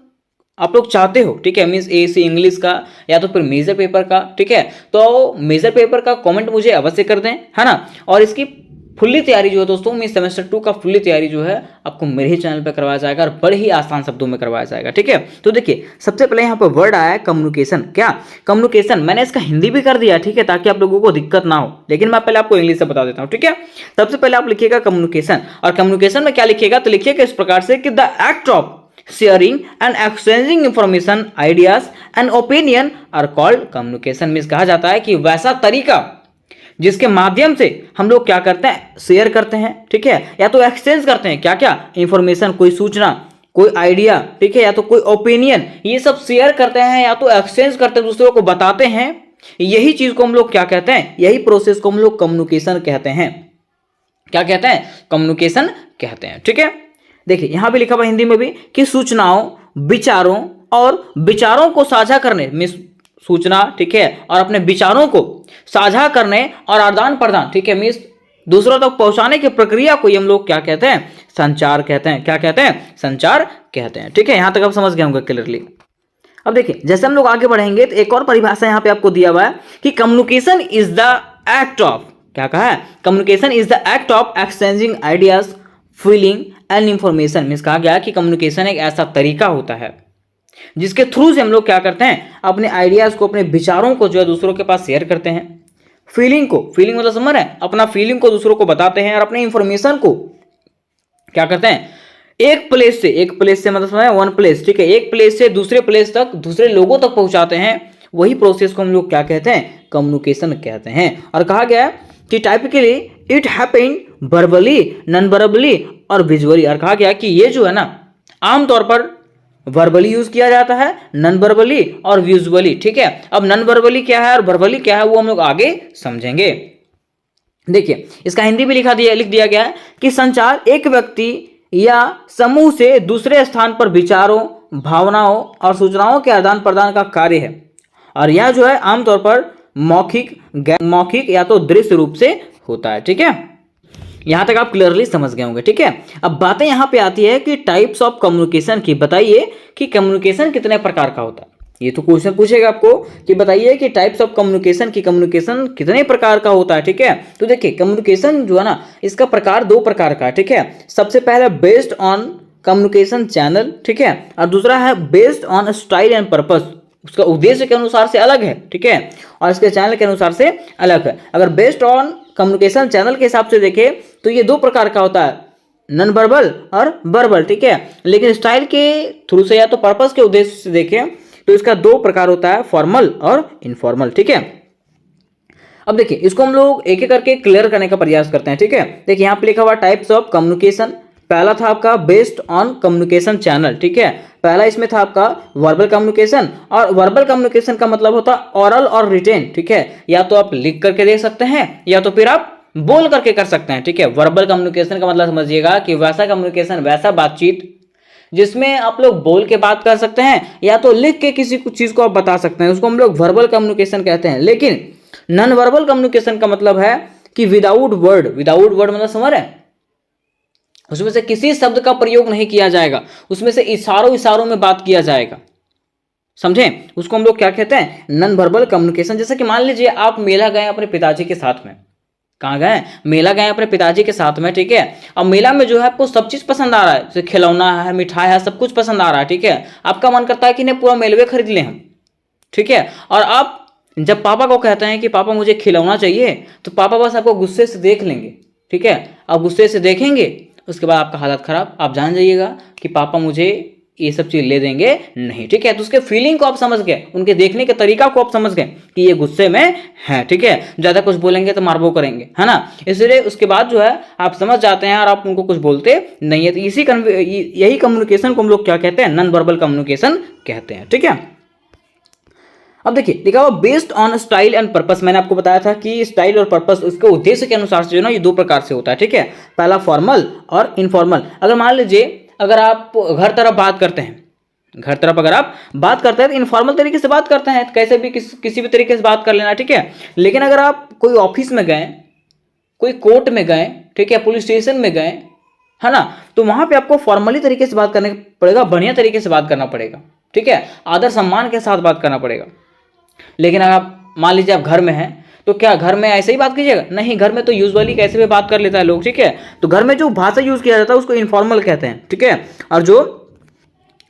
[SPEAKER 1] आप लोग चाहते हो, ठीक है, मीन्स ए सी इंग्लिश का या तो फिर मेजर पेपर का, ठीक है, तो मेजर पेपर का कमेंट मुझे अवश्य कर दें, है ना। और इसकी फुल्ली तैयारी जो है दोस्तों, मीन्स सेमेस्टर 2 का फुल्ली तैयारी जो है आपको मेरे ही चैनल पे करवाया जाएगा, और बड़े ही आसान शब्दों में करवाया जाएगा, ठीक है। तो देखिए सबसे पहले यहाँ पर वर्ड आया है कम्युनिकेशन। क्या कम्युनिकेशन, मैंने इसका हिंदी भी कर दिया, ठीक है, ताकि आप लोगों को दिक्कत ना हो, लेकिन मैं पहले आपको इंग्लिश से बता देता हूँ, ठीक है। सबसे पहले आप लिखिएगा कम्युनिकेशन, और कम्युनिकेशन में क्या लिखिएगा, तो लिखिएगा इस प्रकार से कि the act of sharing and exchanging information, ideas and opinion are called communication. Means कहा जाता है कि वैसा तरीका जिसके माध्यम से हम लोग क्या करते हैं, शेयर करते हैं, ठीक है, या तो एक्सचेंज करते हैं, क्या क्या इंफॉर्मेशन, कोई सूचना, कोई आइडिया, ठीक है, या तो कोई ओपिनियन, ये सब शेयर करते हैं या तो एक्सचेंज करते हैं, दूसरों को बताते हैं। यही चीज को हम लोग क्या कहते हैं, यही प्रोसेस को हम लोग कम्युनिकेशन कहते हैं। क्या कहते हैं, कम्युनिकेशन कहते हैं, ठीक है। देखिए यहां भी लिखा हुआ हिंदी में भी कि सूचनाओं, विचारों और विचारों को साझा करने में सूचना, ठीक है, और अपने विचारों को साझा करने और आदान प्रदान, ठीक है, मीन्स दूसरों तक पहुंचाने की प्रक्रिया को हम लोग क्या कहते हैं, संचार कहते हैं। क्या कहते हैं, संचार कहते हैं, ठीक है। यहां तक आप समझ गए होंगे क्लियरली। अब देखिए जैसे हम लोग आगे बढ़ेंगे तो एक और परिभाषा यहां पे आपको दिया हुआ है कि communication is the act of, क्या कहा है? Communication is the act of exchanging ideas, feeling and information. Means कहा गया कि कम्युनिकेशन एक ऐसा तरीका होता है जिसके थ्रू से हम लोग क्या करते हैं, अपने आइडियाज को, अपने विचारों को जो है दूसरों के पास शेयर करते हैं। फीलिंग मतलब समझ रहे हैं, अपना फीलिंग को दूसरों को बताते हैं, और अपने इंफॉर्मेशन को क्या करते हैं, एक प्लेस से मतलब समझ वन प्लेस, ठीक है, एक प्लेस से दूसरे प्लेस तक, दूसरे लोगों तक पहुंचाते हैं। वही प्रोसेस को हम लोग क्या कहते हैं, कम्युनिकेशन कहते हैं। और कहा गया कि typically it happen verbally, non verbally और विजुअली। और कहा गया कि ये जो है ना, आमतौर पर वर्बली यूज किया जाता है, नॉन वर्बली और विजुअली, ठीक है। अब नॉन वर्बली क्या है और वर्बली क्या है वो हम लोग आगे समझेंगे। देखिए, इसका हिंदी में लिख दिया गया है कि संचार एक व्यक्ति या समूह से दूसरे स्थान पर विचारों, भावनाओं और सूचनाओं के आदान प्रदान का कार्य है। और यह जो है आमतौर पर मौखिक या तो दृश्य रूप से होता है, ठीक है। यहां तक आप क्लियरली समझ गए होंगे, ठीक है। अब बातें यहां पे आती है कि टाइप्स ऑफ कम्युनिकेशन की। बताइए कि कम्युनिकेशन कितने प्रकार का होता है। ये तो क्वेश्चन पूछेगा आपको कि बताइए कि टाइप्स ऑफ कम्युनिकेशन की, कम्युनिकेशन कितने प्रकार का होता है, ठीक है। तो देखिए, कम्युनिकेशन जो है ना, इसका प्रकार दो प्रकार का है, ठीक है। सबसे पहले बेस्ड ऑन कम्युनिकेशन चैनल, ठीक है, और दूसरा है based on style and purpose. उसका उद्देश्य के अनुसार से अलग है, ठीक है, और इसके चैनल के अनुसार से अलग है। अगर बेस्ड ऑन कम्युनिकेशन चैनल के हिसाब से देखें तो ये दो प्रकार का होता है, नॉन वर्बल और वर्बल, ठीक है। लेकिन स्टाइल के थ्रू से या तो पर्पस के उद्देश्य से देखें तो इसका दो प्रकार होता है, फॉर्मल और इनफॉर्मल, ठीक है। अब देखिए, इसको हम लोग एक एक करके क्लियर करने का प्रयास करते हैं, ठीक है। देखिए, यहाँ पे लिखा हुआ टाइप्स ऑफ कम्युनिकेशन। पहला था आपका बेस्ड ऑन कम्युनिकेशन चैनल, ठीक है। पहला इसमें था आपका वर्बल कम्युनिकेशन, और वर्बल कम्युनिकेशन का मतलब होता है ओरल और रिटेन, ठीक है। या तो आप लिख करके दे सकते हैं या तो फिर आप बोल करके कर सकते हैं, ठीक है। वर्बल कम्युनिकेशन का मतलब समझिएगा कि वैसा कम्युनिकेशन, वैसा बातचीत जिसमें आप लोग बोल के बात कर सकते हैं या तो लिख के किसी कुछ चीज को आप बता सकते हैं, उसको हम लोग वर्बल कम्युनिकेशन कहते हैं। लेकिन नॉन वर्बल कम्युनिकेशन का मतलब है कि विदाउट वर्ड मतलब समझ रहे हैं, उसमें से किसी शब्द का प्रयोग नहीं किया जाएगा, उसमें से इशारों में बात किया जाएगा, समझें। उसको हम लोग क्या कहते हैं, नॉन वर्बल कम्युनिकेशन। जैसे कि मान लीजिए आप मेला गए अपने पिताजी के साथ में, कहाँ गए, मेला गए अपने पिताजी के साथ में, ठीक है। अब मेला में जो है आपको सब चीज पसंद आ रहा है, जैसे खिलौना है, मिठाई है, सब कुछ पसंद आ रहा है, ठीक है। आपका मन करता है कि नहीं पूरा मेलवे खरीद लें हम, ठीक है। और आप जब पापा को कहते हैं कि पापा मुझे खिलौना चाहिए, तो पापा बस आपको गुस्से से देख लेंगे, ठीक है। आप गुस्से से देखेंगे, उसके बाद आपका हालत खराब, आप जान जाइएगा कि पापा मुझे ये सब चीज ले देंगे नहीं, ठीक है। तो उसके फीलिंग को आप समझ गए, उनके देखने के तरीका को आप समझ गए कि ये गुस्से में है, ठीक है। ज्यादा कुछ बोलेंगे तो मारबो करेंगे, है ना। इसलिए उसके बाद जो है आप समझ जाते हैं और आप उनको कुछ बोलते नहीं है। तो यही कम्युनिकेशन को हम लोग क्या कहते हैं, नॉन वर्बल कम्युनिकेशन कहते हैं, ठीक है। अब देखिए, लिखा हुआ based on style and purpose. मैंने आपको बताया था कि स्टाइल और पर्पस उसके उद्देश्य के अनुसार से जो है ना, ये दो प्रकार से होता है, ठीक है। पहला फॉर्मल और इनफॉर्मल। अगर मान लीजिए अगर आप घर तरफ बात करते हैं, घर तरफ अगर आप बात करते हैं तो इनफॉर्मल तरीके से बात करते हैं, कैसे भी किसी भी तरीके से बात कर लेना, ठीक है। लेकिन अगर आप कोई ऑफिस में गए, कोई कोर्ट में गए, ठीक है, पुलिस स्टेशन में गए, है ना, तो वहां पे आपको फॉर्मली तरीके से बात करना पड़ेगा, बढ़िया तरीके से बात करना पड़ेगा, ठीक है, आदर सम्मान के साथ बात करना पड़ेगा। लेकिन अगर आप मान लीजिए आप घर में हैं, तो क्या घर में ऐसे ही बात कीजिएगा? नहीं, घर में तो यूजुअली कैसे भी बात कर लेता है लोग, ठीक है। तो घर में जो भाषा यूज किया जाता है उसको इनफॉर्मल कहते हैं, ठीक है। और जो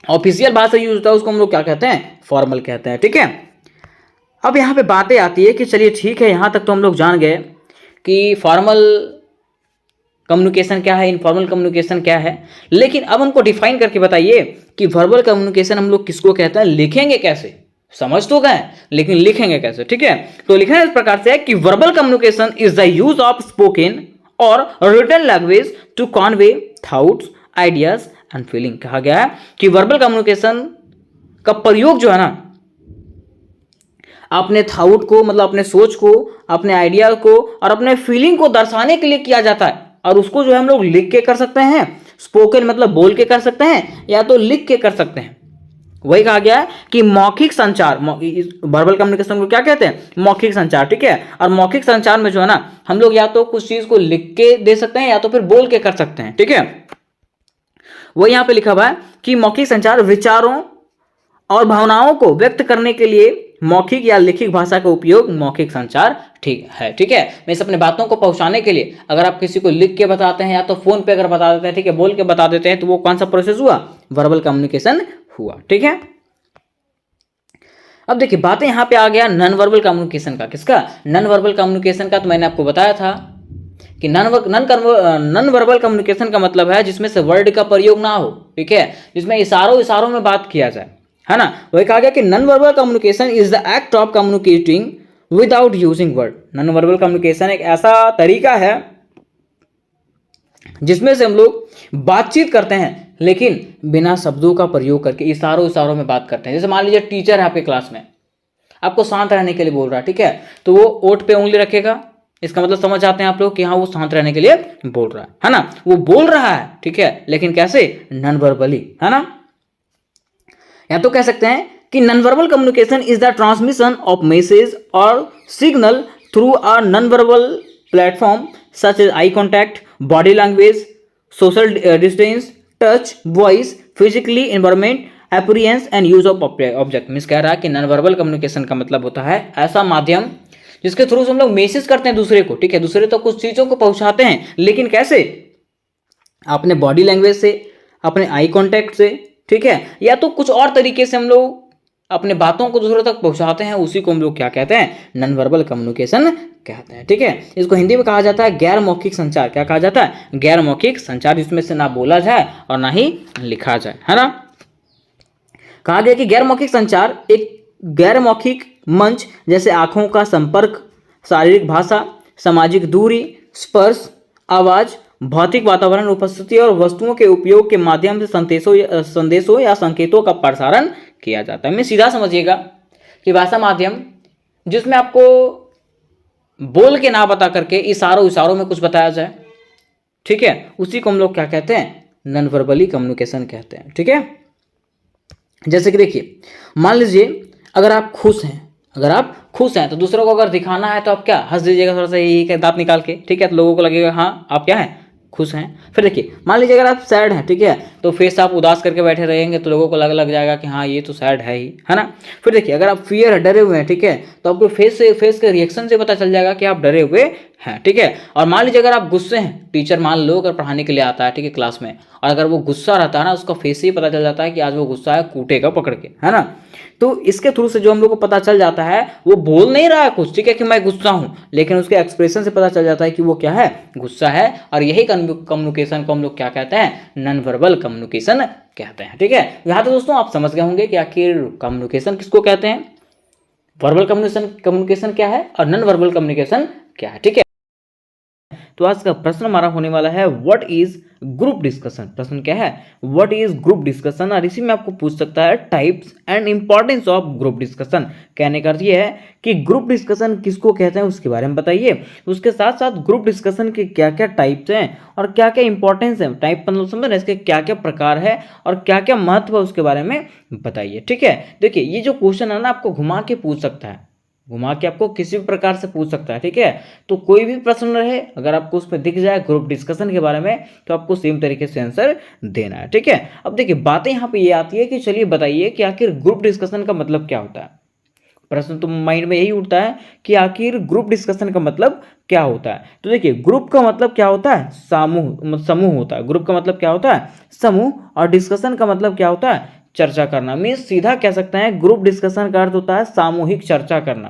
[SPEAKER 1] ऑफिशियल भाषा यूज होता है उसको हम लोग क्या कहते हैं, फॉर्मल कहते हैं, ठीक है। अब यहाँ पे बातें आती है कि चलिए ठीक है, यहाँ तक तो हम लोग जान गए कि फॉर्मल कम्युनिकेशन क्या है, इनफॉर्मल कम्युनिकेशन क्या है। लेकिन अब हमको डिफाइन करके बताइए कि वर्बल कम्युनिकेशन हम लोग किसको कहते हैं, लिखेंगे कैसे? समझ तो गए, लेकिन लिखेंगे कैसे, ठीक है। तो लिखना इस प्रकार से है कि verbal communication is the use of spoken और written language to convey thoughts, ideas and feeling. कहा गया है कि वर्बल कम्युनिकेशन का प्रयोग जो है ना, अपने थॉट को मतलब अपने सोच को, अपने आइडिया को और अपने फीलिंग को दर्शाने के लिए किया जाता है। और उसको जो है हम लोग लिख के कर सकते हैं, स्पोकन मतलब बोल के कर सकते हैं, या तो लिख के कर सकते हैं। वही कहा गया है कि मौखिक संचार, वर्बल कम्युनिकेशन को क्या कहते हैं, मौखिक संचार, ठीक है। और मौखिक संचार में जो है ना, हम लोग या तो कुछ चीज को लिख के दे सकते हैं या तो फिर बोल के कर सकते हैं, ठीक है। वो यहां पे लिखा हुआ है कि मौखिक संचार विचारों और भावनाओं को व्यक्त करने के लिए मौखिक या लिखित भाषा का उपयोग मौखिक संचार ठीक है। ठीक है, मैं अपने बातों को पहुंचाने के लिए अगर आप किसी को लिख के बताते हैं या तो फोन पे अगर बता देते हैं, ठीक है, बोल के बता देते हैं, तो वो कौन सा प्रोसेस हुआ? वर्बल कम्युनिकेशन हुआ। ठीक है, अब देखिए बातें यहां पे आ गया नॉन वर्बल कम्युनिकेशन का। किसका? नॉन वर्बल कम्युनिकेशन का। तो मैंने आपको बताया था कि नॉन वर्बल कम्युनिकेशन का मतलब है जिसमें से वर्ड का प्रयोग ना हो, ठीक है, जिसमें इशारों में बात किया जाए, है ना। वही कहा गया कि non verbal communication is the act of communicating without using word. Non verbal communication एक ऐसा तरीका है जिसमें से हम लोग बातचीत करते हैं लेकिन बिना शब्दों का प्रयोग करके इशारों में बात करते हैं। जैसे मान लीजिए टीचर है आपके क्लास में, आपको शांत रहने के लिए बोल रहा है, ठीक है, तो वो ओठ पे उंगली रखेगा, इसका मतलब समझ जाते हैं आप लोग कि हाँ वो शांत रहने के लिए बोल रहा है ना। वो बोल रहा है, ठीक है, लेकिन कैसे? नॉन वर्बली, है ना। या तो कह सकते हैं कि non verbal communication is the transmission of message और signal through a non verbal platform such as eye contact, body language, social distance, touch, voice, physically environment, appearance and use of object. Means कह रहा है कि non verbal communication का मतलब होता है ऐसा माध्यम जिसके थ्रू हम लोग मैसेज करते हैं दूसरे को, ठीक है, दूसरे तो कुछ चीजों को पहुंचाते हैं, लेकिन कैसे? अपने बॉडी लैंग्वेज से, अपने आई कांटेक्ट से, ठीक है, या तो कुछ और तरीके से हम लोग अपने बातों को दूसरों तक पहुंचाते हैं, उसी को हम लोग क्या कहते हैं? नॉन वर्बल कम्युनिकेशन कहते हैं। ठीक है, इसको हिंदी में कहा जाता है गैर मौखिक संचार। क्या कहा जाता है? गैर मौखिक संचार, जिसमें से ना बोला जाए और ना ही लिखा जाए, है ना। कहा गया कि गैर मौखिक संचार एक गैर मौखिक मंच जैसे आंखों का संपर्क, शारीरिक भाषा, सामाजिक दूरी, स्पर्श, आवाज, भौतिक वातावरण, उपस्थिति और वस्तुओं के उपयोग के माध्यम से संदेशों या संकेतों का प्रसारण किया जाता है। मैं सीधा समझिएगा कि भाषा माध्यम जिसमें आपको बोल के ना बता करके इशारों में कुछ बताया जाए, ठीक है, उसी को हम लोग क्या कहते हैं? नॉन वर्बली कम्युनिकेशन कहते हैं। ठीक है, जैसे कि देखिए मान लीजिए अगर आप खुश हैं तो दूसरों को अगर दिखाना है तो आप क्या हंस दीजिएगा थोड़ा सा, यही दांत निकाल के, ठीक है, तो लोगों को लगेगा हाँ आप क्या हैं? खुश हैं। फिर देखिए मान लीजिए अगर आप सैड हैं, ठीक है, तो फेस आप उदास करके बैठे रहेंगे तो लोगों को लग जाएगा कि हाँ ये तो सैड है ही, है ना। फिर देखिए अगर आप फियर है, डरे हुए हैं, ठीक है, तो आपको फेस के रिएक्शन से पता चल जाएगा कि आप डरे हुए हैं। ठीक है, और मान लीजिए अगर आप गुस्से हैं, टीचर मान लो अगर पढ़ाने के लिए आता है, ठीक है, क्लास में, और अगर वो गुस्सा रहता है ना, उसका फेस से ही पता चल जाता है कि आज वो गुस्सा है, कूटेगा पकड़ के, है ना। तो इसके थ्रू से जो हम लोग को पता चल जाता है, वो बोल नहीं रहा है कुछ, ठीक है, कि मैं गुस्सा हूं, लेकिन उसके एक्सप्रेशन से पता चल जाता है कि वो क्या है? गुस्सा है। और यही कम्युनिकेशन को हम लोग क्या कहते हैं? नॉन वर्बल कम्युनिकेशन कहते हैं। ठीक है, यहाँ तो दोस्तों आप समझ गए होंगे कि आखिर कम्युनिकेशन किसको कहते हैं, वर्बल कम्युनिकेशन क्या है और नॉन वर्बल कम्युनिकेशन क्या है। ठीक है, तो आज का प्रश्न हमारा होने वाला है व्हाट इज ग्रुप डिस्कशन। प्रश्न क्या है? What is group discussion. और इसी में आपको पूछ सकता है types and importance of group discussion. कहने का अर्थ ये है कि ग्रुप डिस्कशन किसको कहते हैं उसके बारे में बताइए, उसके साथ साथ ग्रुप डिस्कशन के क्या क्या टाइप्स हैं और क्या क्या इंपॉर्टेंस है। टाइप मतलब समझ रहे, इसके क्या क्या प्रकार है और क्या क्या महत्व है उसके बारे में बताइए। ठीक है, देखिए ये जो क्वेश्चन है ना, आपको घुमा के पूछ सकता है, घुमा के आपको किसी भी प्रकार से पूछ सकता है। ठीक है, तो कोई भी प्रश्न रहे अगर आपको उसमें दिख जाए ग्रुप डिस्कशन के बारे में, तो आपको सेम तरीके से आंसर देना है। ठीक है, अब देखिए बातें यहाँ पे ये आती है कि चलिए बताइए कि आखिर ग्रुप डिस्कशन का मतलब क्या होता है। प्रश्न तो माइंड में यही उठता है कि आखिर ग्रुप डिस्कशन का मतलब क्या होता है। तो देखिए ग्रुप का मतलब क्या होता है? समूह होता है। ग्रुप का मतलब क्या होता है? समूह। और डिस्कशन का मतलब क्या होता है? चर्चा करना। मीन्स सीधा कह सकते हैं ग्रुप डिस्कशन का अर्थ होता है सामूहिक चर्चा करना।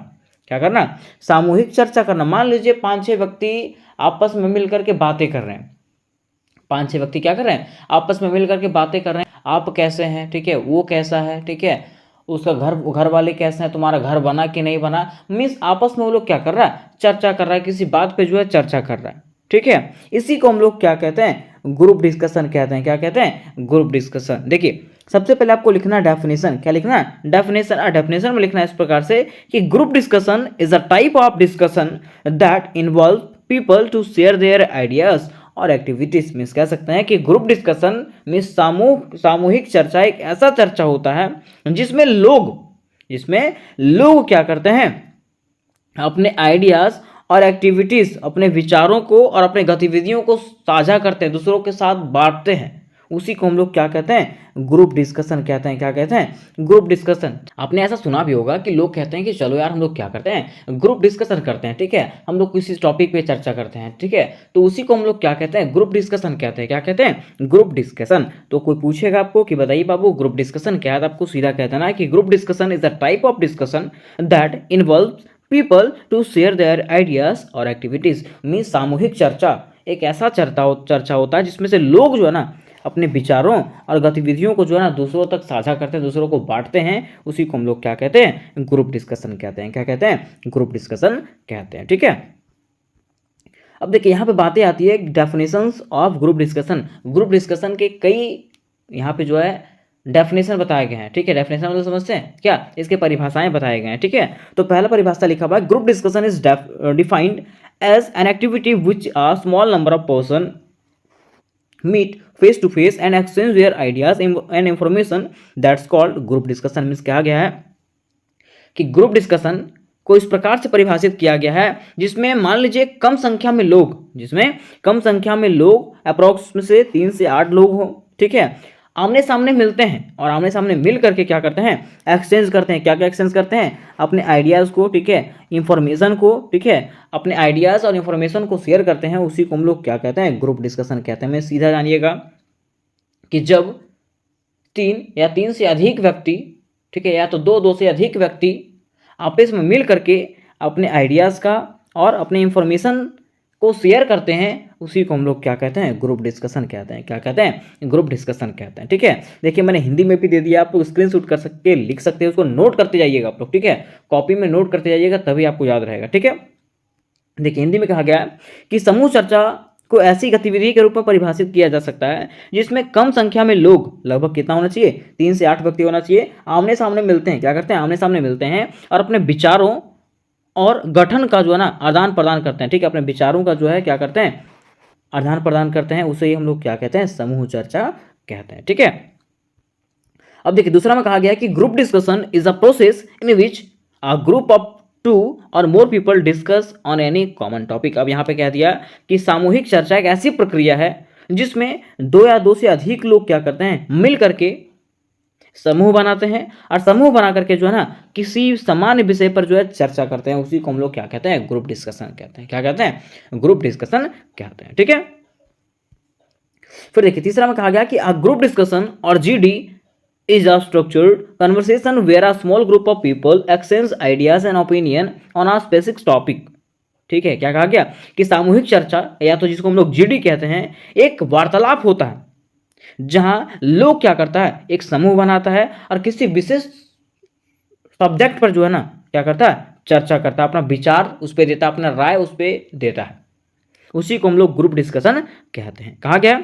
[SPEAKER 1] क्या करना? सामूहिक चर्चा करना। मान लीजिए 5-6 व्यक्ति आपस में मिलकर के बातें कर रहे हैं, 5-6 व्यक्ति क्या कर रहे हैं? आपस में मिलकर के बातें कर रहे हैं। आप कैसे हैं, ठीक है, वो कैसा है, ठीक है, उसका घर वाले कैसे हैं, तुम्हारा घर बना कि नहीं बना। मीन्स आपस में वो लोग क्या कर रहा है? चर्चा कर रहा है, किसी बात पे जो है चर्चा कर रहा है। ठीक है, इसी को हम लोग क्या कहते हैं? ग्रुप डिस्कशन कहते हैं। क्या कहते हैं? Group discussion. देखिए सबसे पहले आपको लिखना है डेफिनेशन। क्या लिखना है? डेफिनेशन। और डेफिनेशन में लिखना है इस प्रकार से कि group discussion is a type of discussion that involve people to share their ideas और एक्टिविटीज। मीन्स कह सकते हैं कि ग्रुप डिस्कशन में सामूहिक चर्चा एक ऐसा चर्चा होता है जिसमें लोग क्या करते हैं? अपने आइडियाज और एक्टिविटीज, अपने विचारों को और अपने गतिविधियों को साझा करते हैं, दूसरों के साथ बांटते हैं उसी को हम लोग क्या कहते हैं, ग्रुप डिस्कशन कहते हैं। क्या कहते हैं, ग्रुप डिस्कशन। आपने ऐसा सुना भी होगा कि लोग कहते हैं कि चलो यार हम लोग क्या करते हैं, ग्रुप डिस्कशन करते हैं, ठीक है, हम लोग किसी टॉपिक पे चर्चा करते हैं, ठीक है, तो उसी को हम लोग क्या कहते हैं, ग्रुप डिस्कशन कहते हैं। क्या कहते हैं, ग्रुप डिस्कशन। तो कोई पूछेगा आपको कि बताइए बाबू ग्रुप डिस्कशन क्या है, तो आपको सीधा कहते हैं ना कि group discussion is the type of discussion that involve people to share their ideas और एक्टिविटीज। मीन्स सामूहिक चर्चा एक ऐसा चर्चा होता है जिसमें से लोग जो है ना अपने विचारों और गतिविधियों को जो है ना दूसरों तक साझा करते हैं, दूसरों को बांटते हैं, उसी को हम लोग क्या कहते हैं, ग्रुप डिस्कशन कहते हैं। क्या कहते हैं, ग्रुप डिस्कशन कहते हैं। ठीक है, अब देखिए यहाँ पे बातें आती है definitions of group discussion. Group discussion के कई यहाँ पे जो है डेफिनेशन बताए गए हैं। ठीक है, डेफिनेशन मतलब समझते हैं क्या, इसके परिभाषाएं बताए गए हैं। ठीक है, तो पहला परिभाषा लिखा हुआ है, group discussion is defined as an activity which a small number of person meet face to face and exchange their ideas and information, that's called group discussion। Means कहा गया है कि ग्रुप डिस्कशन को इस प्रकार से परिभाषित किया गया है जिसमें मान लीजिए कम संख्या में लोग, जिसमें कम संख्या में लोग अप्रोक्स में से 3 से 8 लोग हो, ठीक है, आमने सामने मिलते हैं और आमने सामने मिल करके क्या करते हैं, एक्सचेंज करते हैं। क्या क्या एक्सचेंज करते हैं, अपने आइडियाज़ को, ठीक है, इंफॉर्मेशन को, ठीक है, अपने आइडियाज़ और इंफॉर्मेशन को शेयर करते हैं, उसी को हम लोग क्या कहते हैं, ग्रुप डिस्कशन कहते हैं। मैं सीधा जानिएगा कि जब 3 से अधिक व्यक्ति, ठीक है, या तो दो से अधिक व्यक्ति आपस में मिल करके अपने आइडियाज़ का और अपने इंफॉर्मेशन को शेयर करते हैं, उसी को हम लोग क्या कहते हैं, ग्रुप डिस्कशन कहते हैं। क्या कहते हैं, ग्रुप डिस्कशन कहते हैं। ठीक है, देखिए मैंने हिंदी में भी दे दिया, आप लोग स्क्रीनशॉट कर सकते, लिख सकते हैं, उसको नोट करते जाइएगा आप लोग। ठीक है, कॉपी में नोट करते जाइएगा तभी आपको याद रहेगा। ठीक है, देखिए हिंदी में कहा गया है कि समूह चर्चा को ऐसी गतिविधि के रूप में परिभाषित किया जा सकता है जिसमें कम संख्या में लोग, लगभग कितना होना चाहिए, 3 से 8 व्यक्ति होना चाहिए, आमने सामने मिलते हैं। क्या करते हैं, आमने सामने मिलते हैं और अपने विचारों और गठन का जो है ना आदान प्रदान करते हैं। ठीक है, अपने विचारों का जो है क्या करते हैं, आदान प्रदान करते हैं, उसे ही हम लोग क्या कहते हैं, समूह चर्चा कहते हैं। ठीक है, अब देखिए दूसरा में कहा गया है कि group discussion is a process in which a group of 2 और more people discuss on any common topic. अब यहाँ पे कह दिया कि सामूहिक चर्चा एक ऐसी प्रक्रिया है जिसमें 2 या 2 से अधिक लोग क्या करते हैं, मिल करके समूह बनाते हैं और समूह बना करके जो है ना किसी सामान्य विषय पर जो है चर्चा करते हैं, उसी को हम लोग क्या कहते हैं, ग्रुप डिस्कशन कहते हैं। क्या कहते हैं, ग्रुप डिस्कशन कहते हैं। ठीक है, फिर देखिए तीसरा में कहा गया कि अ ग्रुप डिस्कशन और GD is a structured conversation where a small group of people exchange ideas and opinion on a specific topic। ठीक है, क्या कहा गया कि सामूहिक चर्चा या तो जिसको हम लोग जीडी कहते हैं, एक वार्तालाप होता है जहां लोग क्या करता है, एक समूह बनाता है और किसी विशेष सब्जेक्ट पर जो है ना क्या करता है, चर्चा करता है, अपना विचार उस पर देता है, अपना राय उस पर देता है, उसी को हम लोग ग्रुप डिस्कशन कहते हैं। कहा गया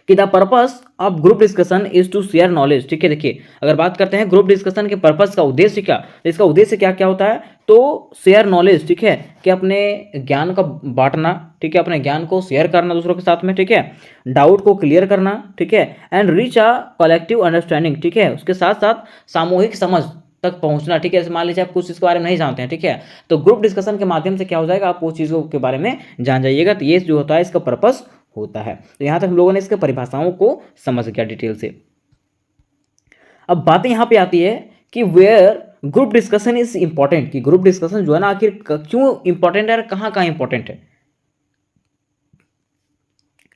[SPEAKER 1] कि the purpose of group discussion is to share knowledge. ठीक है, देखिए अगर बात करते हैं ग्रुप डिस्कशन के पर्पस का उद्देश्य क्या, इसका उद्देश्य क्या क्या होता है, तो शेयर नॉलेज। ठीक है, कि अपने ज्ञान का बांटना, ठीक है, अपने ज्ञान को शेयर करना दूसरों के साथ में, ठीक है, डाउट को क्लियर करना, ठीक है, and reach a collective understanding. ठीक है, उसके साथ साथ सामूहिक समझ तक पहुंचना। ठीक है, जैसे मान लीजिए आप कुछ चीज़ के बारे में नहीं जानते हैं, ठीक है, तो ग्रुप डिस्कशन के माध्यम से क्या हो जाएगा, आप वो चीज़ों के बारे में जान जाइएगा। तो ये जो होता है इसका पर्पस होता है। तो यहां तक हम लोगों ने इसके परिभाषाओं को समझ गया डिटेल से। अब बातें यहां पे आती है कि where group discussion is important, कि ग्रुप डिस्कशन जो है ना आखिर क्यों इंपॉर्टेंट है और कहां कहां इंपॉर्टेंट है।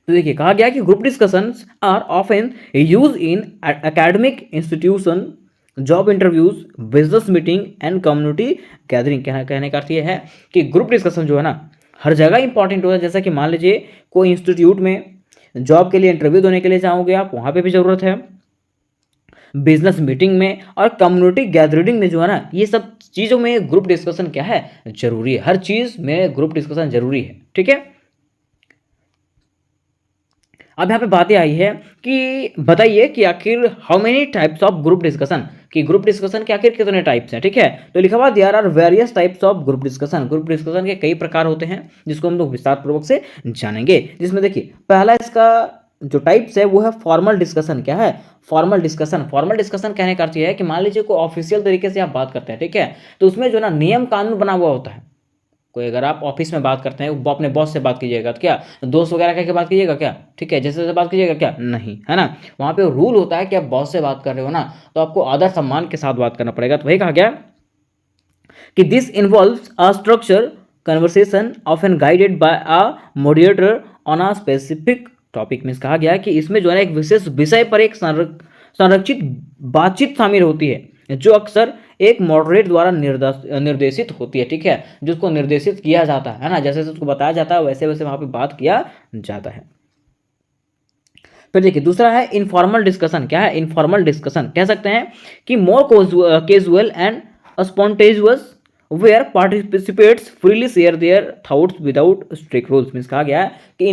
[SPEAKER 1] तो देखिए कहा गया कि group discussions are often use in academic institution, job interviews, business meeting and community gathering. कहने का अर्थ यह है कि ग्रुप डिस्कशन जो है ना हर जगह इंपॉर्टेंट होता है। जैसा कि मान लीजिए कोई इंस्टीट्यूट में जॉब के लिए इंटरव्यू देने के लिए जाओगे आप, वहाँ पे भी ज़रूरत है, बिजनेस मीटिंग में और कम्युनिटी गैदरिंग में जो है ना, ये सब चीज़ों में ग्रुप डिस्कशन क्या है, जरूरी है। हर चीज़ में ग्रुप डिस्कशन जरूरी है। ठीक है, अब यहाँ पे बातें आई है कि बताइए कि आखिर how many types of group discussion, कि ग्रुप डिस्कशन के आखिर कितने टाइप्स हैं। ठीक है, तो लिखा हुआ there are various types of group discussion. Group discussion के कई प्रकार होते हैं जिसको हम लोग विस्तार पूर्वक से जानेंगे। जिसमें देखिए पहला इसका जो टाइप्स है वो है फॉर्मल डिस्कशन। क्या है, फॉर्मल डिस्कशन। फॉर्मल डिस्कशन कहने का अर्थ है कि मान लीजिए कोई ऑफिशियल तरीके से आप बात करते हैं, ठीक है, तो उसमें जो ना नियम कानून बना हुआ होता है, कोई अगर आप ऑफिस में बात करते हैं, वो अपने बॉस से बात कीजिएगा तो क्या दोस्त वगैरह कह के बात कीजिएगा क्या, ठीक है, जैसे बात कीजिएगा क्या, नहीं, है ना। वहाँ पे रूल होता है कि आप बॉस से बात कर रहे हो ना, तो आपको आदर सम्मान के साथ बात करना पड़ेगा। तो वही कहा गया कि this involves a structure conversation often guided by a moderator on a specific topic. Means कहा गया है कि इसमें जो है एक विशेष विषय पर एक संरक्षित बातचीत शामिल होती है, जो अक्सर एक मॉडरेट द्वारा निर्देशित होती है, ठीक है, जिसको निर्देशित किया जाता है ना, जैसे उसको बताया जाता है वैसे वैसे वहाँ पे बात किया जाता है। फिर देखिए दूसरा है इनफॉर्मल डिस्कशन। क्या है इनफॉर्मल डिस्कशन, कह सकते हैं कि more casual and spontaneous where participants freely share their thoughts without strict rules. Means कहा गया है कि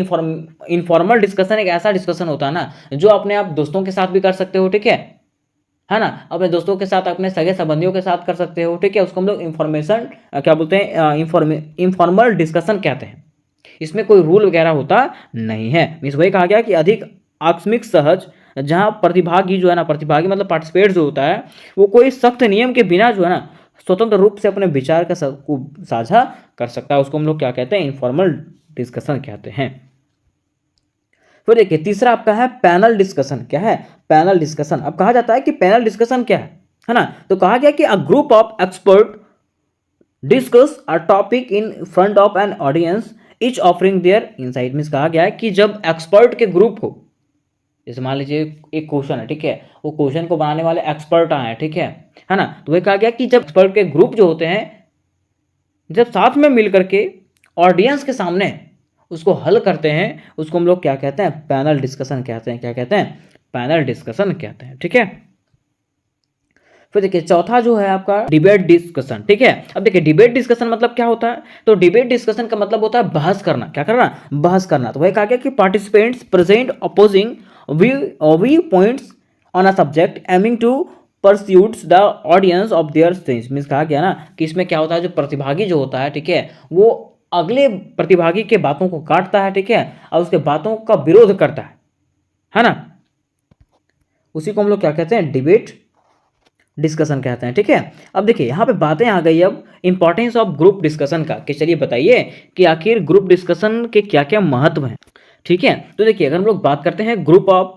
[SPEAKER 1] इनफॉर्मल डिस्कशन एक ऐसा डिस्कशन होता है ना, जो अपने आप दोस्तों के साथ भी कर सकते हो, ठीक है ना, अपने दोस्तों के साथ, अपने सगे संबंधियों के साथ कर सकते हो, ठीक है, उसको हम लोग इन्फॉर्मेशन क्या बोलते हैं, इनफॉर्मल डिस्कशन कहते हैं। इसमें कोई रूल वगैरह होता नहीं है। मीन्स वही कहा गया कि अधिक आकस्मिक सहज, जहां प्रतिभागी जो है ना, प्रतिभागी मतलब पार्टिसिपेट जो होता है, वो कोई सख्त नियम के बिना जो है ना स्वतंत्र रूप से अपने विचार का को साझा कर सकता है, उसको हम लोग क्या कहते हैं, इनफॉर्मल डिस्कशन कहते हैं। फिर देखिए तीसरा आपका है पैनल डिस्कशन। क्या है पैनल डिस्कशन। अब कहा जाता है कि पैनल डिस्कशन क्या है ना, तो कहा गया कि a group of expert discuss a topic in front of an audience each offering their insight. Means कहा गया है कि जब एक्सपर्ट के ग्रुप हो, जैसे मान लीजिए एक क्वेश्चन है, ठीक है, वो क्वेश्चन को बनाने वाले एक्सपर्ट आए हैं, ठीक है ना, तो वह कहा गया कि जब एक्सपर्ट के ग्रुप जो होते हैं जब साथ में मिल करके ऑडियंस के सामने उसको हल करते हैं, उसको हम लोग क्या कहते हैं, पैनल डिस्कशन कहते हैं। क्या कहते हैं, पैनल डिस्कशन कहते हैं, ठीक है। फिर देखिए चौथा जो है आपका डिबेट डिस्कशन, ठीक है। अब देखिए डिबेट डिस्कशन मतलब क्या होता है, तो डिबेट डिस्कशन का मतलब होता है बहस करना। क्या करना, बहस करना। तो वही कहा गया कि participants present opposing view points on a subject aiming to persuades the audience of their sense. Means कहा गया ना कि इसमें क्या होता है, जो प्रतिभागी जो होता है, ठीक है, वो अगले प्रतिभागी के बातों को काटता है, ठीक है, और उसके बातों का विरोध करता है ना, उसी को हम लोग क्या कहते हैं, डिबेट डिस्कशन कहते हैं, ठीक है। अब देखिए यहाँ पे बातें आ गई अब इंपॉर्टेंस ऑफ ग्रुप डिस्कशन का, कि चलिए बताइए कि आखिर ग्रुप डिस्कशन के क्या क्या महत्व हैं, ठीक है। तो देखिए अगर हम लोग बात करते हैं group of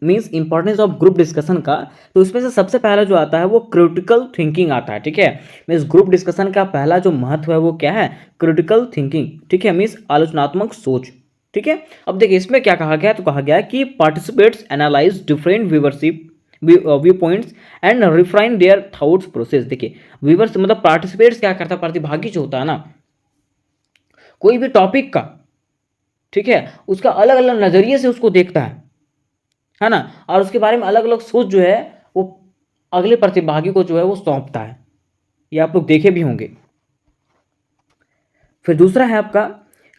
[SPEAKER 1] means importance of group discussion का, तो उसमें से सबसे पहला जो आता है वो क्रिटिकल थिंकिंग आता है, ठीक है। मींस ग्रुप डिस्कशन का पहला जो महत्व है वो क्या है, क्रिटिकल थिंकिंग, ठीक है, मींस आलोचनात्मक सोच, ठीक है। अब देखिए इसमें क्या कहा गया है, तो कहा गया है कि participates analyse different view points and refine their thoughts process. देखिए व्यूवर्स मतलब पार्टिसिपेट्स क्या करता है, प्रतिभागी जो होता है ना, कोई भी टॉपिक का, ठीक है, उसका अलग अलग नजरिए से उसको देखता है ना, और उसके बारे में अलग अलग सोच जो है वो अगले प्रतिभागी को जो है वो सौंपता है। ये आप लोग देखे भी होंगे। फिर दूसरा है आपका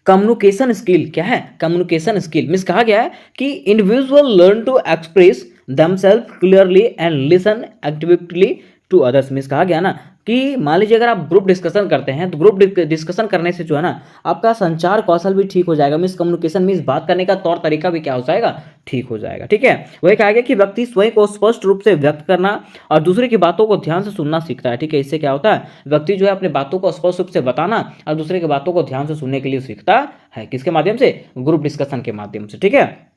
[SPEAKER 1] कम्युनिकेशन स्किल। क्या है कम्युनिकेशन स्किल, मीन्स कहा गया है कि individual learn to express themselves clearly and listen actively to others। Means कहा गया ना कि मान लीजिए अगर आप ग्रुप डिस्कशन करते हैं, तो ग्रुप डिस्कशन करने से जो है ना आपका संचार कौशल भी ठीक हो जाएगा। मीन्स कम्युनिकेशन मीन्स बात करने का तौर तरीका भी क्या हो जाएगा, ठीक हो जाएगा, ठीक है। वही कहा गया कि व्यक्ति स्वयं को स्पष्ट रूप से व्यक्त करना और दूसरे की बातों को ध्यान से सुनना सीखता है, ठीक है। इससे क्या होता है, व्यक्ति जो है अपने बातों को स्पष्ट रूप से बताना और दूसरे की बातों को ध्यान से सुनने के लिए सीखता है, किसके माध्यम से, ग्रुप डिस्कशन के माध्यम से, ठीक है।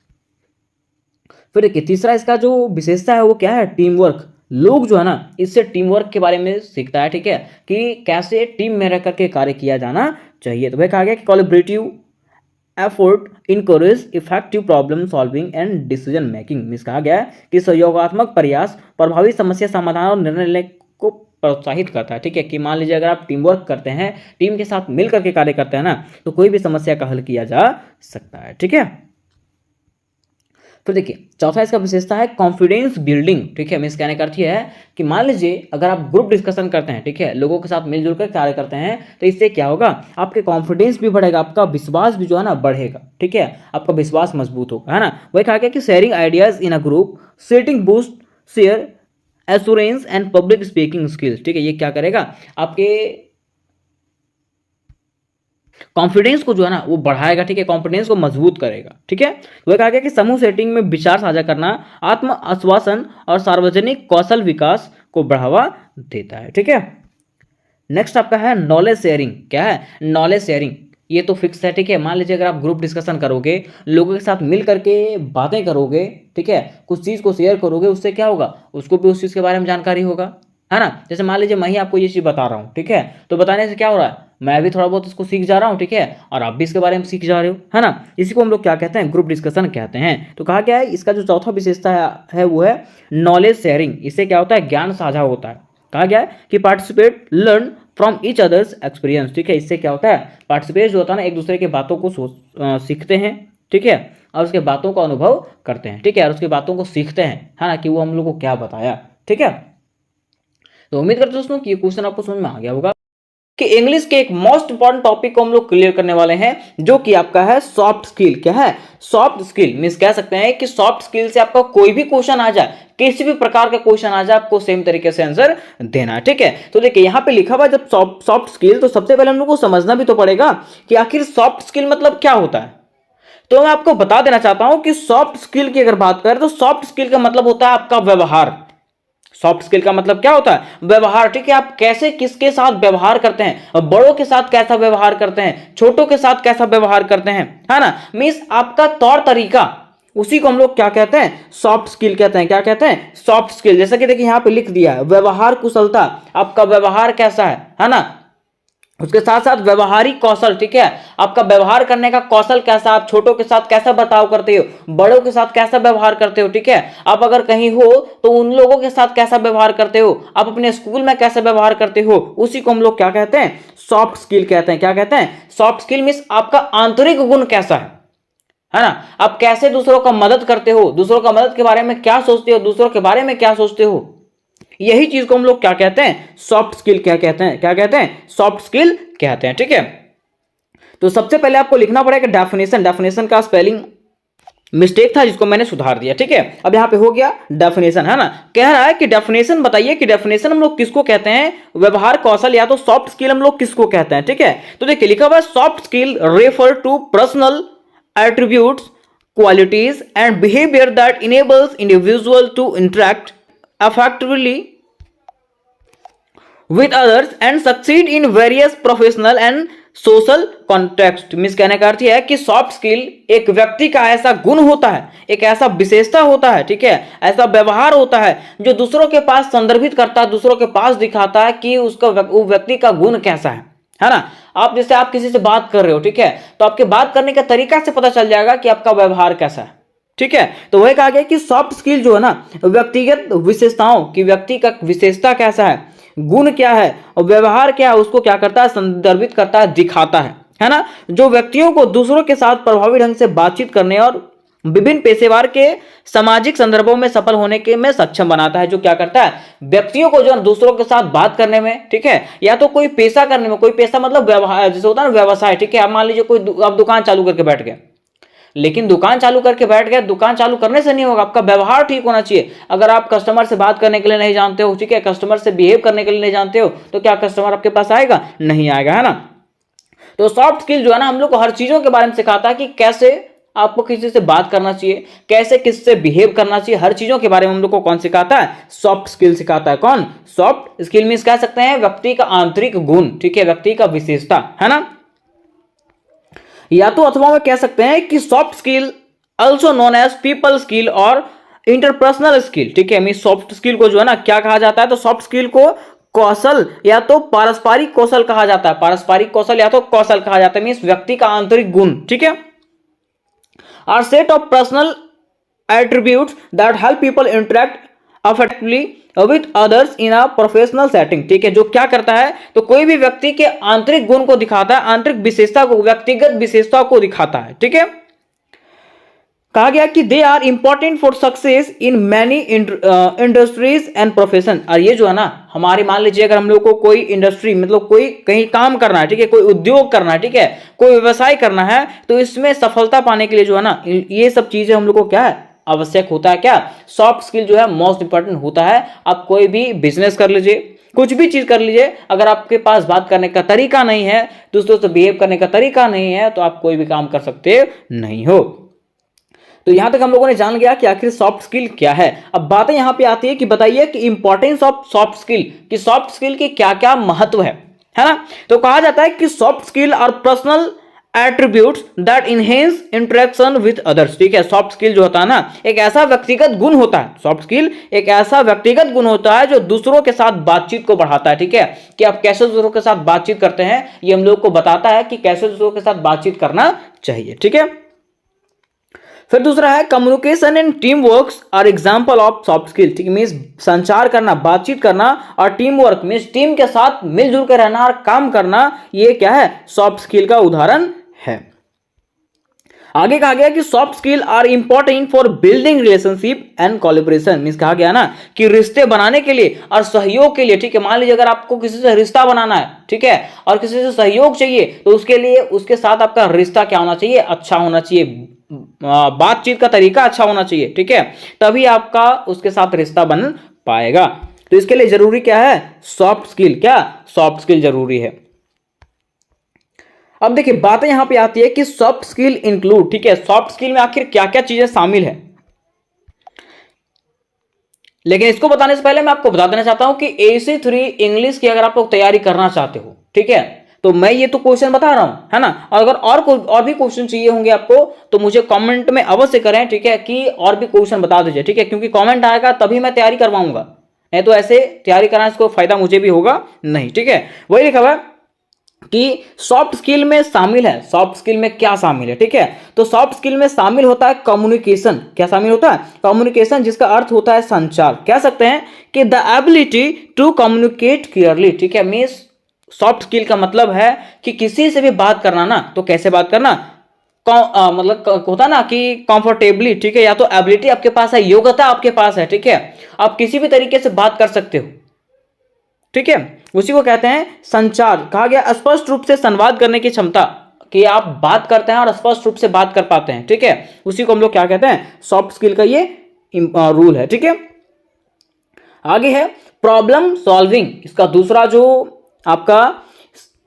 [SPEAKER 1] फिर देखिए तीसरा इसका जो विशेषता है वो क्या है, टीम वर्क। लोग जो है ना इससे टीम वर्क के बारे में सीखता है, ठीक है, कि कैसे टीम में रह करके कार्य किया जाना चाहिए। तो वह कहा गया कि collaborative effort encourage effective problem solving and decision making. Means कहा गया है कि सहयोगात्मक प्रयास प्रभावी समस्या समाधान और निर्णय लेने को प्रोत्साहित करता है, ठीक है। कि मान लीजिए अगर आप टीम वर्क करते हैं, टीम के साथ मिल करके कार्य करते हैं ना, तो कोई भी समस्या का हल किया जा सकता है, ठीक है। फिर देखिए चौथा इसका विशेषता है कॉन्फिडेंस बिल्डिंग, ठीक है। मीन्स कहने का अर्थ है कि मान लीजिए अगर आप ग्रुप डिस्कशन करते हैं, ठीक है, लोगों के साथ मिलजुल कर कार्य करते हैं, तो इससे क्या होगा, आपके कॉन्फिडेंस भी बढ़ेगा, आपका विश्वास भी जो है ना बढ़ेगा, ठीक है, आपका विश्वास मजबूत होगा, है ना। वही कहा गया कि sharing ideas in a group setting boost share assurance and public speaking skills, ठीक है। ये क्या करेगा, आपके कॉन्फिडेंस को जो है ना वो बढ़ाएगा, ठीक है, कॉन्फिडेंस को मजबूत करेगा, ठीक है। वह कहा गया कि समूह सेटिंग में विचार साझा करना आत्म आश्वासन और सार्वजनिक कौशल विकास को बढ़ावा देता है, ठीक है। नेक्स्ट आपका है नॉलेज शेयरिंग। क्या है? Knowledge sharing. ये तो फिक्स है, ठीक है। मान लीजिए अगर आप ग्रुप डिस्कशन करोगे, लोगों के साथ मिल करके बातें करोगे, ठीक है, कुछ चीज़ को शेयर करोगे, उससे क्या होगा, उसको भी उस चीज़ के बारे में जानकारी होगा, है ना। जैसे मान लीजिए मैं ही आपको ये चीज़ बता रहा हूँ, ठीक है, तो बताने से क्या हो रहा है, मैं भी थोड़ा बहुत इसको सीख जा रहा हूँ, ठीक है, और आप भी इसके बारे में सीख जा रहे हो, है ना। इसी को हम लोग क्या कहते हैं, ग्रुप डिस्कशन कहते हैं। तो कहा गया है इसका जो चौथा विशेषता है वो है नॉलेज शेयरिंग। इससे क्या होता है, ज्ञान साझा होता है। कहा गया है कि participate learn from each others experience, ठीक है। इससे क्या होता है, पार्टिसिपेट जो होता है ना, एक दूसरे की बातों को सीखते हैं, ठीक है, और उसके बातों का अनुभव करते हैं, ठीक है, और उसकी बातों को सीखते हैं, है ना, कि वो हम लोग को क्या बताया, ठीक है। तो उम्मीद करते हैं दोस्तों कि ये क्वेश्चन आपको समझ में आ गया होगा कि इंग्लिश के एक मोस्ट इंपॉर्टेंट टॉपिक को हम लोग क्लियर करने वाले हैं, जो कि आपका है सॉफ्ट स्किल। क्या है? Soft skill. मींस कह सकते हैं कि सॉफ्ट स्किल से आपका कोई भी क्वेश्चन आ जाए, किसी भी प्रकार का क्वेश्चन आ जाए, आपको सेम तरीके से आंसर देना है, ठीक है। तो देखिए यहां पे लिखा हुआ जब सॉफ्ट स्किल, तो सबसे पहले हम लोग को समझना भी तो पड़ेगा कि आखिर सॉफ्ट स्किल मतलब क्या होता है। तो मैं आपको बता देना चाहता हूं कि सॉफ्ट स्किल की अगर बात करें तो सॉफ्ट स्किल का मतलब होता है आपका व्यवहार। सॉफ्ट स्किल का मतलब क्या होता है, व्यवहार, ठीक है। आप कैसे किसके साथ व्यवहार करते हैं, बड़ों के साथ कैसा व्यवहार करते हैं, छोटों के साथ कैसा व्यवहार करते हैं, है ना। मींस आपका तौर तरीका, उसी को हम लोग क्या कहते हैं, सॉफ्ट स्किल कहते हैं। क्या कहते हैं, सॉफ्ट स्किल। जैसा कि देखिए यहां पे लिख दिया है व्यवहार कुशलता, आपका व्यवहार कैसा है ना। उसके साथ साथ व्यवहारिक कौशल, ठीक है, आपका व्यवहार करने का कौशल कैसा, आप छोटों के साथ कैसा बर्ताव करते हो, बड़ों के साथ कैसा व्यवहार करते हो, ठीक है। आप अगर कहीं हो तो उन लोगों के साथ कैसा व्यवहार करते हो, आप अपने स्कूल में कैसा व्यवहार करते हो, उसी को हम लोग क्या कहते हैं, सॉफ्ट स्किल कहते हैं। क्या कहते हैं, सॉफ्ट स्किल मींस आपका आंतरिक गुण कैसा है ना। आप कैसे दूसरों का मदद करते हो, दूसरों का मदद के बारे में क्या सोचते हो, दूसरों के बारे में क्या सोचते हो, यही चीज को हम लोग क्या कहते हैं, सॉफ्ट स्किल क्या कहते हैं। क्या कहते हैं, सॉफ्ट स्किल कहते हैं, ठीक है। तो सबसे पहले आपको लिखना पड़ेगा डेफिनेशन। डेफिनेशन का स्पेलिंग मिस्टेक था जिसको मैंने सुधार दिया, ठीक है। अब यहां पे हो गया डेफिनेशन, है ना। कह रहा है कि डेफिनेशन बताइए कि डेफिनेशन हम लोग किसको कहते हैं, व्यवहार कौशल या तो सॉफ्ट स्किल हम लोग किसको कहते हैं, ठीक है। तो देखिए लिखा हुआ है soft skill refer to personal attributes, qualities and behavior that enables individual to interact effectively with others and succeed in various professional and social context. Means कहने का अर्थ यह है कि सॉफ्ट स्किल एक व्यक्ति का ऐसा गुण होता है, एक ऐसा विशेषता होता है, ठीक है, ऐसा व्यवहार होता है जो दूसरों के पास संदर्भित करता है, दूसरों के पास दिखाता है कि उसका वो व्यक्ति का गुण कैसा है ना। आप जैसे आप किसी से बात कर रहे हो, ठीक है, तो आपके बात करने का तरीका से पता चल जाएगा कि आपका व्यवहार कैसा है, ठीक है। तो वही कहा गया कि सॉफ्ट स्किल जो है ना, व्यक्तिगत विशेषताओं की, व्यक्ति का विशेषता कैसा है, गुण क्या है और व्यवहार क्या है, उसको क्या करता है, संदर्भित करता है, दिखाता है ना। जो व्यक्तियों को दूसरों के साथ प्रभावी ढंग से बातचीत करने और विभिन्न पेशेवर के सामाजिक संदर्भों में सफल होने के में सक्षम बनाता है। जो क्या करता है, व्यक्तियों को जो दूसरों के साथ बात करने में, ठीक है, या तो कोई पेशा करने में, कोई पेशा मतलब व्यवहार जैसे होता है ना, व्यवसाय, ठीक है। आप मान लीजिए कोई आप दुकान चालू करके बैठ गए, लेकिन दुकान चालू करके बैठ गए, दुकान चालू करने से नहीं होगा, आपका व्यवहार ठीक होना चाहिए। अगर आप कस्टमर से बात करने के लिए नहीं जानते हो, ठीक है, कस्टमर से बिहेव करने के लिए नहीं जानते हो, तो क्या कस्टमर आपके पास आएगा, नहीं आएगा, है ना। तो सॉफ्ट स्किल जो है ना, हम लोग को हर चीजों के बारे में सिखाता है कि कैसे आपको किसी से बात करना चाहिए, कैसे किससे बिहेव करना चाहिए, हर चीजों के बारे में हम लोग को कौन सिखाता है, सॉफ्ट स्किल सिखाता है। कौन, सॉफ्ट स्किल मींस कह सकते हैं व्यक्ति का आंतरिक गुण, ठीक है, व्यक्ति का विशेषता, है ना। या तो अथवा में कह सकते हैं कि soft skill also known as people skill और इंटरपर्सनल स्किल, ठीक है। मीन सॉफ्ट स्किल को जो है ना क्या कहा जाता है, तो सॉफ्ट स्किल को कौशल या तो पारस्परिक कौशल कहा जाता है, पारस्परिक कौशल या तो कौशल कहा जाता है, मीन्स व्यक्ति का आंतरिक गुण, ठीक है। Are set of personal attributes that help people interact effectively with others in a professional setting, ठीक है। जो क्या करता है, तो कोई भी व्यक्ति के आंतरिक गुण को दिखाता है, आंतरिक विशेषता को, व्यक्तिगत विशेषता को दिखाता है, ठीक है। कहा गया कि they are important for success in many industries and profession. और ये जो है ना, हमारे मान लीजिए अगर हम लोग को कोई इंडस्ट्री मतलब कोई कहीं काम करना है, ठीक है, कोई उद्योग करना है, ठीक है, कोई व्यवसाय करना है, तो इसमें सफलता पाने के लिए जो है ना, ये सब चीजें हम लोग को क्या है, आवश्यक होता है। क्या, सॉफ्ट स्किल जो है मोस्ट इंपॉर्टेंट होता है। आप कोई भी बिजनेस कर लीजिए, कुछ भी चीज कर लीजिए, अगर आपके पास बात करने का तरीका नहीं है, दूसरों से बिहेव करने का तरीका नहीं है, तो आप कोई भी काम कर सकते नहीं हो। तो यहां तक हम लोगों ने जान लिया कि आखिर सॉफ्ट स्किल क्या है। अब बातें यहां पे आती है कि बताइए कि इंपॉर्टेंस ऑफ सॉफ्ट स्किल, कि सॉफ्ट स्किल की क्या क्या महत्व है। है ना। तो कहा जाता है कि सॉफ्ट स्किल और personal attributes that enhance interaction with others. ठीक है, सॉफ्ट स्किल जो होता है ना, एक ऐसा व्यक्तिगत गुण होता है, सॉफ्ट स्किल एक ऐसा व्यक्तिगत गुण होता है जो दूसरों के साथ बातचीत को बढ़ाता है। ठीक है, कि आप कैसे दूसरों के साथ बातचीत करते हैं, ये हम लोग को बताता है कि कैसे दूसरों के साथ बातचीत करना चाहिए। ठीक है, फिर दूसरा है communication and team works are example of soft skill. ठीक है, मीन्स संचार करना, बातचीत करना और टीम वर्क मीन्स टीम के साथ मिलजुल कर रहना और काम करना, ये क्या है, सॉफ्ट स्किल का उदाहरण है। आगे कहा गया कि soft skill are important for building relationship and collaboration. Means कहा गया ना कि रिश्ते बनाने के लिए और सहयोग के लिए। ठीक है, मान लीजिए अगर आपको किसी से रिश्ता बनाना है, ठीक है, और किसी से सहयोग चाहिए, तो उसके लिए उसके साथ आपका रिश्ता क्या होना चाहिए, अच्छा होना चाहिए, बातचीत का तरीका अच्छा होना चाहिए। ठीक है, तभी आपका उसके साथ रिश्ता बन पाएगा। तो इसके लिए जरूरी क्या है, सॉफ्ट स्किल। क्या सॉफ्ट स्किल जरूरी है। अब देखिए बातें यहां पे आती है कि सॉफ्ट स्किल इंक्लूड। ठीक है, सॉफ्ट स्किल में आखिर क्या क्या चीजें शामिल है, लेकिन इसको बताने से पहले मैं आपको बता देना चाहता हूं कि AC3 इंग्लिश की अगर आप लोग तैयारी करना चाहते हो, ठीक है, तो मैं ये तो क्वेश्चन बता रहा हूं, है ना, और अगर और भी क्वेश्चन चाहिए होंगे आपको तो मुझे कमेंट में अवश्य करें। ठीक है, कि और भी क्वेश्चन बता दीजिए। ठीक है, क्योंकि कमेंट आएगा तभी मैं तैयारी करवाऊंगा, नहीं तो ऐसे तैयारी कराने से कोई फायदा मुझे भी होगा नहीं। ठीक है, वही लिखा हुआ है कि सॉफ्ट स्किल में शामिल है। सॉफ्ट स्किल में क्या शामिल है, ठीक है, तो सॉफ्ट स्किल में शामिल होता है कम्युनिकेशन। क्या शामिल होता है, कम्युनिकेशन, जिसका अर्थ होता है संचार। कह सकते हैं कि the ability to communicate clearly. ठीक है, मींस सॉफ्ट स्किल का मतलब है कि किसी से भी बात करना ना, तो कैसे बात करना, मतलब होता ना कि कंफर्टेबली। ठीक है, या तो एबिलिटी आपके पास है, योग्यता आपके पास है, ठीक है, आप किसी भी तरीके से बात कर सकते हो। ठीक है, उसी को कहते हैं संचार। कहा गया स्पष्ट रूप से संवाद करने की क्षमता, कि आप बात करते हैं और स्पष्ट रूप से बात कर पाते हैं। ठीक है, उसी को हम लोग क्या कहते हैं, सॉफ्ट स्किल का ये रूल है। ठीक है, आगे है प्रॉब्लम सॉल्विंग। इसका दूसरा जो आपका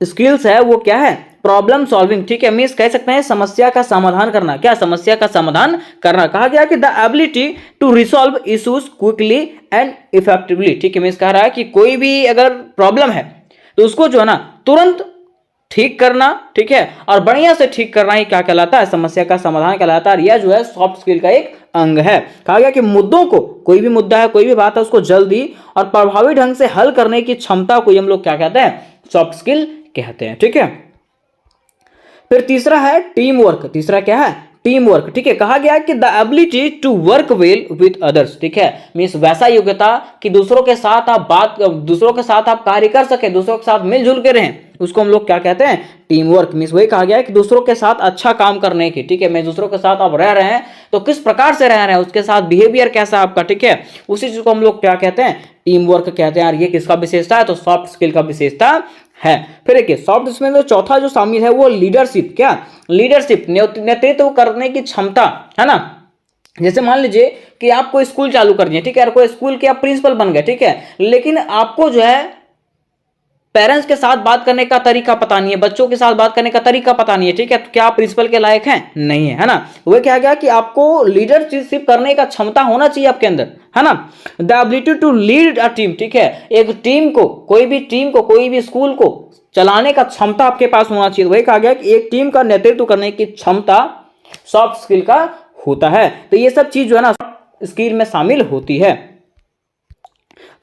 [SPEAKER 1] स्किल्स है वो क्या है, प्रॉब्लम सॉल्विंग। ठीक है, मींस कह सकते हैं समस्या का समाधान करना। क्या, समस्या का समाधान करना। कहा गया कि the ability to resolve issues quickly and effectively. ठीक है, मींस कह रहा है कि कोई भी अगर प्रॉब्लम है तो उसको जो है ना तुरंत ठीक करना। ठीक है, और बढ़िया से ठीक करना ही क्या कहलाता है, समस्या का समाधान कहलाता है। यह जो है सॉफ्ट स्किल का एक अंग है। कहा गया कि मुद्दों को, कोई भी मुद्दा है, कोई भी बात है, उसको जल्दी और प्रभावी ढंग से हल करने की क्षमता को हम लोग क्या कहते हैं, सॉफ्ट स्किल कहते हैं। ठीक है, फिर तीसरा है टीम वर्क। तीसरा क्या है, टीम वर्क। ठीक है, कहा गया कि the ability to work well with others. ठीक है, मींस वैसा योग्यता कि दूसरों के साथ आप कार्य कर सके, दूसरों के साथ मिलजुल के रहें, उसको हम लोग क्या कहते हैं, टीम वर्क। मींस वही कहा गया है कि दूसरों के साथ अच्छा काम करने की। ठीक है, मैं दूसरों के साथ आप रह रहे हैं तो किस प्रकार से रह रहे हैं, उसके साथ बिहेवियर कैसा आपका। ठीक है, उसी चीज को हम लोग क्या कहते हैं, टीम वर्क कहते हैं। यार ये किसका विशेषता है, तो सॉफ्ट स्किल का विशेषता है। फिर देखिए सॉफ्ट स्किल में चौथा जो शामिल है वो लीडरशिप। क्या, लीडरशिप, नेतृत्व करने की क्षमता, है ना। जैसे मान लीजिए कि आपको स्कूल चालू करनी है, ठीक है, कोई स्कूल के आप प्रिंसिपल बन गए, ठीक है, लेकिन आपको जो है पेरेंट्स के साथ बात करने का तरीका पता नहीं है, बच्चों के साथ बात करने का तरीका पता नहीं है, ठीक है, तो क्या आप प्रिंसिपल के लायक हैं, नहीं है, है ना। वह क्या गया कि आपको लीडरशिप करने का क्षमता होना चाहिए आपके अंदर, है ना। The ability to lead a team. ठीक है, एक टीम को, कोई भी स्कूल को चलाने का क्षमता आपके पास होना चाहिए। वही कहा गया कि एक टीम का नेतृत्व करने की क्षमता सॉफ्ट स्किल का होता है। तो ये सब चीज जो है ना स्किल में शामिल होती है।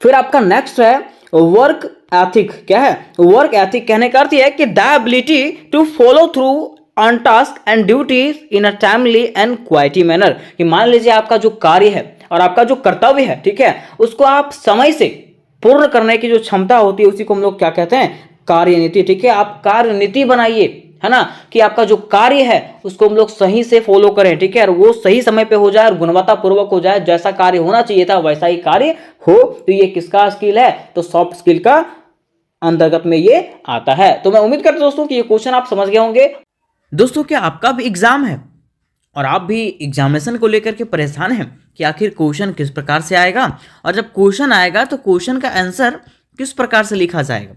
[SPEAKER 1] फिर आपका नेक्स्ट है वर्क एथिक। क्या है, वर्क एथिक कहने का अर्थ है कि the ability to follow through on task and duties in a timely and quality manner. कि मान लीजिए आपका जो कार्य है और आपका जो कर्तव्य है, ठीक है, उसको आप समय से पूर्ण करने की जो क्षमता होती है उसी को हम लोग क्या कहते हैं, कार्यनीति। ठीक है, आप कार्यनीति बनाइए, है ना, कि आपका जो कार्य है उसको हम लोग सही से फॉलो करें, ठीक है, और वो सही समय पे हो जाए और गुणवत्ता पूर्वक हो जाए, जैसा कार्य होना चाहिए था वैसा ही कार्य हो। तो ये किसका स्किल है, तो सॉफ्ट स्किल का अंतर्गत में ये आता है। तो मैं उम्मीद करता हूं दोस्तों कि ये क्वेश्चन आप समझ गए होंगे। दोस्तों क्या आपका भी एग्जाम है और आप भी एग्जामिनेशन को लेकर के परेशान हैं कि आखिर क्वेश्चन किस प्रकार से आएगा, और जब क्वेश्चन आएगा तो क्वेश्चन का आंसर किस प्रकार से लिखा जाएगा।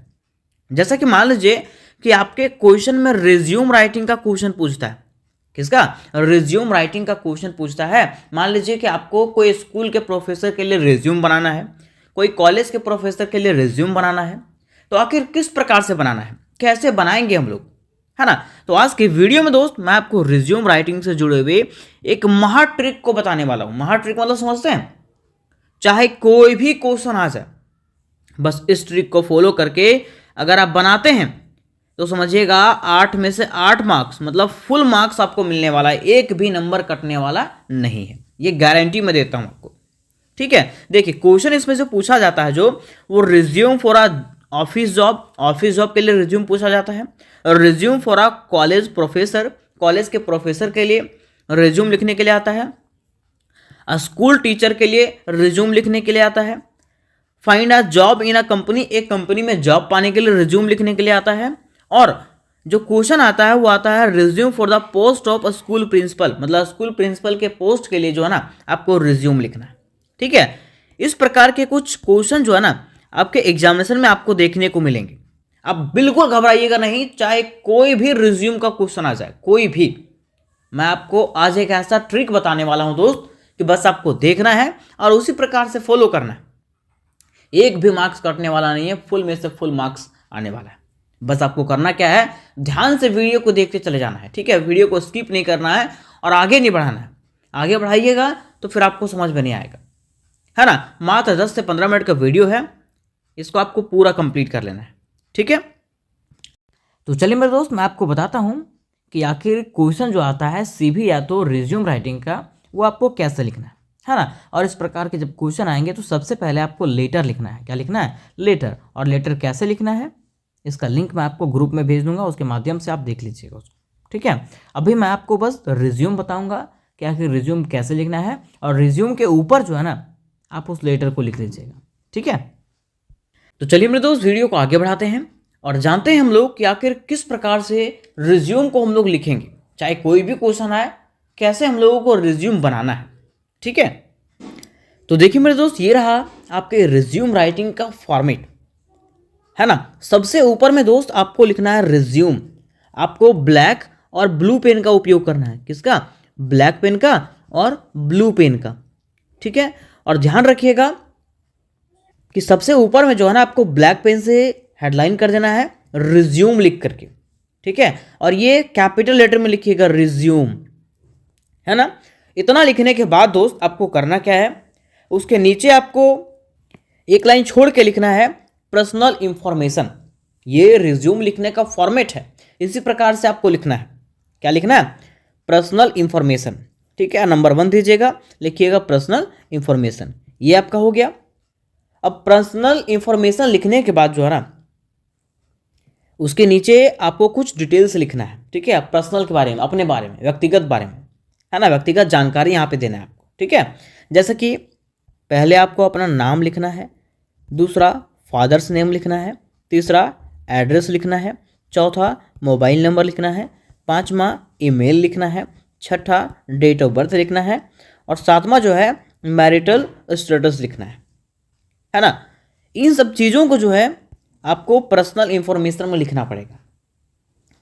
[SPEAKER 1] जैसा कि मान लीजिए कि आपके क्वेश्चन में रिज्यूम राइटिंग का क्वेश्चन पूछता है, किसका, रिज्यूम राइटिंग का क्वेश्चन पूछता है। मान लीजिए कि आपको कोई स्कूल के प्रोफेसर के लिए रिज्यूम बनाना है, कोई कॉलेज के प्रोफेसर के लिए रिज्यूम बनाना है, तो आखिर किस प्रकार से बनाना है, कैसे बनाएंगे हम लोग, है ना। तो आज के वीडियो में दोस्त मैं आपको रिज्यूम राइटिंग से जुड़े हुए एक महा ट्रिक को बताने वाला हूं। महा ट्रिक मतलब समझते हैं, चाहे कोई भी क्वेश्चन आ जाए, बस इस ट्रिक को फॉलो करके अगर आप बनाते हैं तो समझिएगा 8 में से 8 मार्क्स मतलब फुल मार्क्स आपको मिलने वाला है, एक भी नंबर कटने वाला नहीं है, ये गारंटी मैं देता हूं आपको। ठीक है, देखिए क्वेश्चन इसमें से पूछा जाता है जो वो resume for a office job के लिए रिज्यूम पूछा जाता है, और resume for a college professor, college के प्रोफेसर के लिए रिज्यूम लिखने के लिए आता है, स्कूल टीचर के लिए रिज्यूम लिखने के लिए आता है, find a job in a company, एक कंपनी में जॉब पाने के लिए रिज्यूम लिखने के लिए आता है, और जो क्वेश्चन आता है वो आता है resume for the post of school principal, मतलब स्कूल प्रिंसिपल के पोस्ट के लिए जो है ना आपको रिज्यूम लिखना है। ठीक है, इस प्रकार के कुछ क्वेश्चन जो है ना आपके एग्जामिनेशन में आपको देखने को मिलेंगे। आप बिल्कुल घबराइएगा नहीं, चाहे कोई भी रिज्यूम का क्वेश्चन आ जाए, कोई भी। मैं आपको आज एक ऐसा ट्रिक बताने वाला हूं दोस्त कि बस आपको देखना है और उसी प्रकार से फॉलो करना है, एक भी मार्क्स कटने वाला नहीं है, फुल में से फुल मार्क्स आने वाला है। बस आपको करना क्या है, ध्यान से वीडियो को देखते चले जाना है। ठीक है, वीडियो को स्किप नहीं करना है और आगे नहीं बढ़ाना है, आगे बढ़ाइएगा तो फिर आपको समझ में नहीं आएगा, है ना। मात्र 10 से 15 मिनट का वीडियो है, इसको आपको पूरा कंप्लीट कर लेना है। ठीक है, तो चलिए मेरे दोस्त मैं आपको बताता हूं कि आखिर क्वेश्चन जो आता है सीवी या तो रिज्यूम राइटिंग का वो आपको कैसे लिखना है ना। और इस प्रकार के जब क्वेश्चन आएंगे तो सबसे पहले आपको लेटर लिखना है। क्या लिखना है? लेटर। और लेटर कैसे लिखना है इसका लिंक मैं आपको ग्रुप में भेज दूंगा, उसके माध्यम से आप देख लीजिएगा उसको। ठीक है, अभी मैं आपको बस रिज्यूम बताऊंगा कि आखिर रिज्यूम कैसे लिखना है, और रिज्यूम के ऊपर जो है ना आप उस लेटर को लिख लीजिएगा। ठीक है, तो चलिए मेरे दोस्त वीडियो को आगे बढ़ाते हैं और जानते हैं हम लोग कि आखिर किस प्रकार से रिज्यूम को हम लोग लिखेंगे, चाहे कोई भी क्वेश्चन आए कैसे हम लोगों को रिज्यूम बनाना है। ठीक है, तो देखिए मेरे दोस्त ये रहा आपके रिज्यूम राइटिंग का फॉर्मेट, है ना। सबसे ऊपर में दोस्त आपको लिखना है रिज्यूम। आपको ब्लैक और ब्लू पेन का उपयोग करना है। किसका? ब्लैक पेन का और ब्लू पेन का। ठीक है, और ध्यान रखिएगा कि सबसे ऊपर में जो है ना आपको ब्लैक पेन से हेडलाइन कर देना है रिज्यूम लिख करके। ठीक है, और ये कैपिटल लेटर में लिखिएगा रिज्यूम, है ना। इतना लिखने के बाद दोस्त आपको करना क्या है, उसके नीचे आपको एक लाइन छोड़ के लिखना है पर्सनल इंफॉर्मेशन। ये रिज्यूम लिखने का फॉर्मेट है, इसी प्रकार से आपको लिखना है। क्या लिखना है? Personal information. ठीक है, नंबर 1 दीजिएगा, लिखिएगा पर्सनल इंफॉर्मेशन। ये आपका हो गया। अब पर्सनल इंफॉर्मेशन लिखने के बाद जो है ना उसके नीचे आपको कुछ डिटेल्स लिखना है। ठीक है, पर्सनल के बारे में, अपने बारे में, व्यक्तिगत बारे में, है ना, व्यक्तिगत जानकारी यहाँ पे देना है आपको। ठीक है, जैसे कि पहले आपको अपना नाम लिखना है, दूसरा फादर्स नेम लिखना है, तीसरा एड्रेस लिखना है, चौथा मोबाइल नंबर लिखना है, पांचवा ईमेल लिखना है, छठा डेट ऑफ बर्थ लिखना है, और सातवां जो है मैरिटल स्टेटस लिखना है ना। इन सब चीज़ों को जो है आपको पर्सनल इंफॉर्मेशन में लिखना पड़ेगा।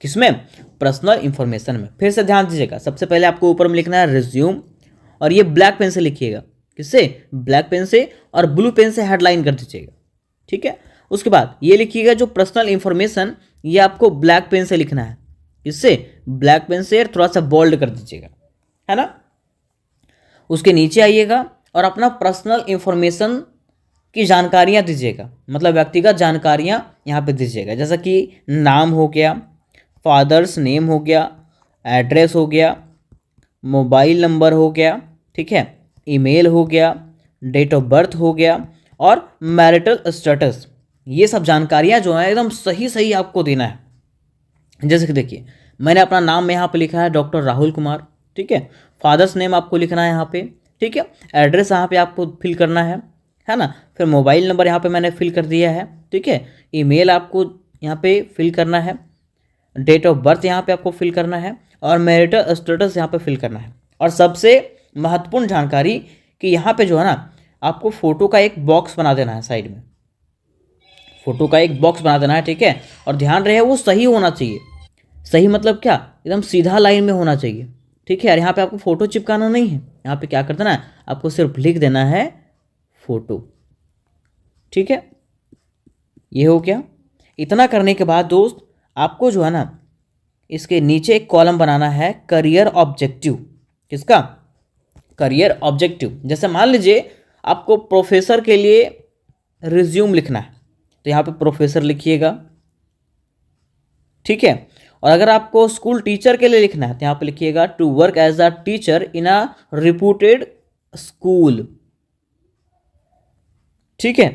[SPEAKER 1] किसमें? पर्सनल इंफॉर्मेशन में। फिर से ध्यान दीजिएगा, सबसे पहले आपको ऊपर में लिखना है रिज्यूम, और ये ब्लैक पेन से लिखिएगा। किससे? ब्लैक पेन से, और ब्लू पेन से हेडलाइन कर दीजिएगा। ठीक है, उसके बाद ये लिखिएगा जो पर्सनल इंफॉर्मेशन, ये आपको ब्लैक पेन से लिखना है। इससे ब्लैक पेन से थोड़ा सा बोल्ड कर दीजिएगा, है ना। उसके नीचे आइएगा और अपना पर्सनल इंफॉर्मेशन की जानकारियां दीजिएगा, मतलब व्यक्तिगत जानकारियां यहाँ पे दीजिएगा, जैसा कि नाम हो गया, फादर्स नेम हो गया, एड्रेस हो गया, मोबाइल नंबर हो गया, ठीक है, ईमेल हो गया, डेट ऑफ बर्थ हो गया, और मैरिटल स्टेटस। ये सब जानकारियां जो हैं एकदम सही सही आपको देना है। जैसे कि देखिए मैंने अपना नाम यहाँ पे लिखा है डॉक्टर राहुल कुमार। ठीक है, फादर्स नेम आपको लिखना है यहाँ पे। ठीक है, एड्रेस यहाँ पे आपको फिल करना है ना। फिर मोबाइल नंबर यहाँ पे मैंने फिल कर दिया है। ठीक है, ईमेल आपको यहाँ पे फिल करना है, डेट ऑफ बर्थ यहाँ पे आपको फिल करना है, और मैरिटल स्टेटस यहाँ पे फिल करना है। और सबसे महत्वपूर्ण जानकारी कि यहाँ पे जो है ना आपको फ़ोटो का एक बॉक्स बना देना है, साइड में फ़ोटो का एक बॉक्स बना देना है। ठीक है, और ध्यान रहे वो सही होना चाहिए। सही मतलब क्या? एकदम सीधा लाइन में होना चाहिए। ठीक है, और यहाँ पे आपको फ़ोटो चिपकाना नहीं है, यहाँ पे क्या कर देना है, आपको सिर्फ लिख देना है फ़ोटो। ठीक है, ये हो गया। इतना करने के बाद दोस्त आपको जो है ना इसके नीचे एक कॉलम बनाना है करियर ऑब्जेक्टिव। किसका? Career objective. जैसे मान लीजिए आपको प्रोफेसर के लिए रिज्यूम लिखना है तो यहाँ पे प्रोफेसर लिखिएगा, ठीक है। और अगर आपको स्कूल टीचर के लिए लिखना है तो यहाँ पे लिखिएगा to work as a teacher in a reputed school, ठीक है।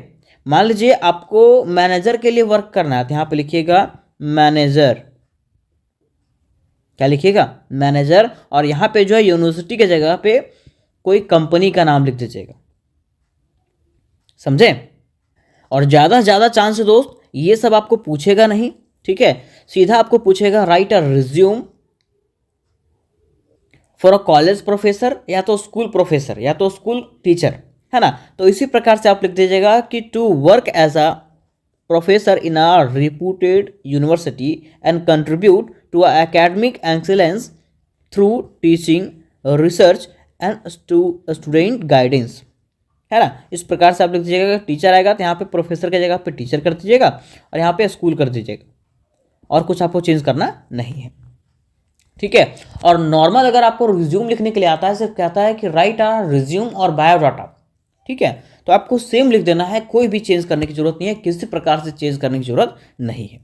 [SPEAKER 1] मान लीजिए आपको मैनेजर के लिए वर्क करना है तो यहाँ पे लिखिएगा मैनेजर। क्या लिखिएगा? मैनेजर। और यहाँ पे जो है यूनिवर्सिटी के जगह पे कोई कंपनी का नाम लिख दीजिएगा, समझे। और ज़्यादा से ज़्यादा चांस है दोस्त ये सब आपको पूछेगा नहीं, ठीक है। सीधा आपको पूछेगा right a resume for a college professor, या तो स्कूल प्रोफेसर या तो स्कूल टीचर, है ना। तो इसी प्रकार से आप लिख दीजिएगा कि to work as a professor in a reputed university and contribute to academic excellence through teaching, research and student guidance, है ना। इस प्रकार से आप लिख दीजिएगा। टीचर आएगा तो यहाँ पे प्रोफेसर की जगह पे टीचर कर दीजिएगा और यहाँ पे स्कूल कर दीजिएगा, और कुछ आपको चेंज करना नहीं है, ठीक है। और नॉर्मल अगर आपको रिज्यूम लिखने के लिए आता है, सिर्फ कहता है कि राइट अ रिज्यूम और बायोडाटा, ठीक है, तो आपको सेम लिख देना है, कोई भी चेंज करने की जरूरत नहीं है, किसी प्रकार से चेंज करने की जरूरत नहीं है।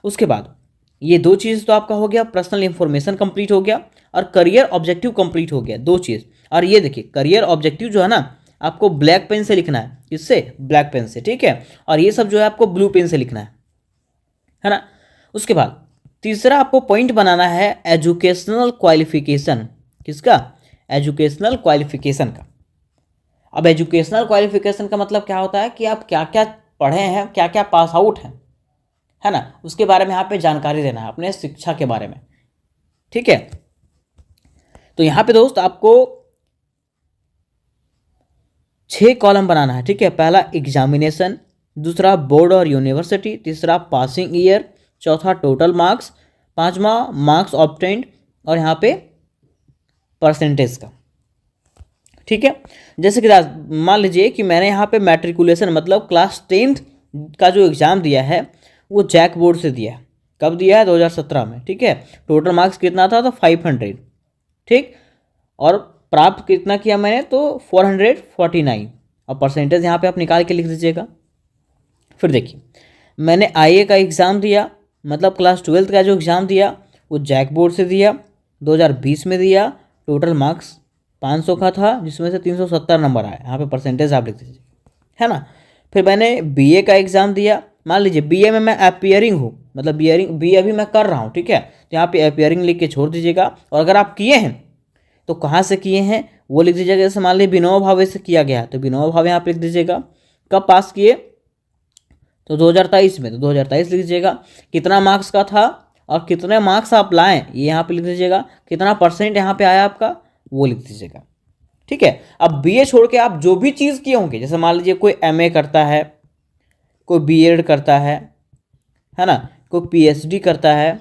[SPEAKER 1] उसके बाद ये दो चीज़ तो आपका हो गया, पर्सनल इंफॉर्मेशन कंप्लीट हो गया और करियर ऑब्जेक्टिव कंप्लीट हो गया, दो चीज़। और ये देखिए करियर ऑब्जेक्टिव जो है ना आपको ब्लैक पेन से लिखना है, किससे? ब्लैक पेन से, ठीक है। और ये सब जो है आपको ब्लू पेन से लिखना है ना। उसके बाद तीसरा आपको पॉइंट बनाना है एजुकेशनल क्वालिफिकेशन। किसका? एजुकेशनल क्वालिफिकेशन का। अब एजुकेशनल क्वालिफिकेशन का मतलब क्या होता है कि आप क्या क्या पढ़े हैं, क्या क्या पास आउट हैं, है ना, उसके बारे में यहाँ पे जानकारी देना है, अपने शिक्षा के बारे में, ठीक है। तो यहाँ पे दोस्त आपको 6 कॉलम बनाना है, ठीक है। पहला एग्जामिनेशन, दूसरा बोर्ड और यूनिवर्सिटी, तीसरा पासिंग ईयर, चौथा टोटल मार्क्स, पांचवा मार्क्स ऑब्टेन्ड और यहाँ पे परसेंटेज का, ठीक है। जैसे कि मान लीजिए कि मैंने यहाँ पे मैट्रिकुलेशन मतलब क्लास 10th का जो एग्ज़ाम दिया है वो जैक बोर्ड से दिया है। कब दिया है? 2017 में, ठीक है। टोटल मार्क्स कितना था? तो 500, ठीक। और प्राप्त कितना किया मैंने? तो 449। और परसेंटेज यहाँ पे आप निकाल के लिख दीजिएगा। फिर देखिए मैंने IA का एग्ज़ाम दिया, मतलब क्लास 12th का जो एग्ज़ाम दिया वो जैक बोर्ड से दिया, 2020 में दिया। टोटल मार्क्स 500 का था जिसमें से 370 नंबर आया, यहाँ पे परसेंटेज आप लिख दीजिए, है ना। फिर मैंने BA का एग्ज़ाम दिया, मान लीजिए BA में मैं अपीयरिंग हूँ, मतलब BA अभी मैं कर रहा हूँ, ठीक है। तो यहाँ पे अपीयरिंग लिख के छोड़ दीजिएगा। और अगर आप किए हैं तो कहाँ से किए हैं वो लिख दीजिएगा। जैसे मान लीजिए विनोबा भावे से किया गया तो विनोबा भावे यहाँ पे लिख दीजिएगा। कब पास किए? तो 2023 में, तो 2023 लिख दीजिएगा। कितना मार्क्स का था और कितने मार्क्स आप लाएँ ये यहाँ पे लिख दीजिएगा। कितना परसेंट यहाँ पे आया आपका वो लिख दीजिएगा, ठीक है। अब BA छोड़ के आप जो भी चीज़ किए होंगे, जैसे मान लीजिए कोई MA करता है, कोई B.Ed करता है ना, कोई PhD करता है,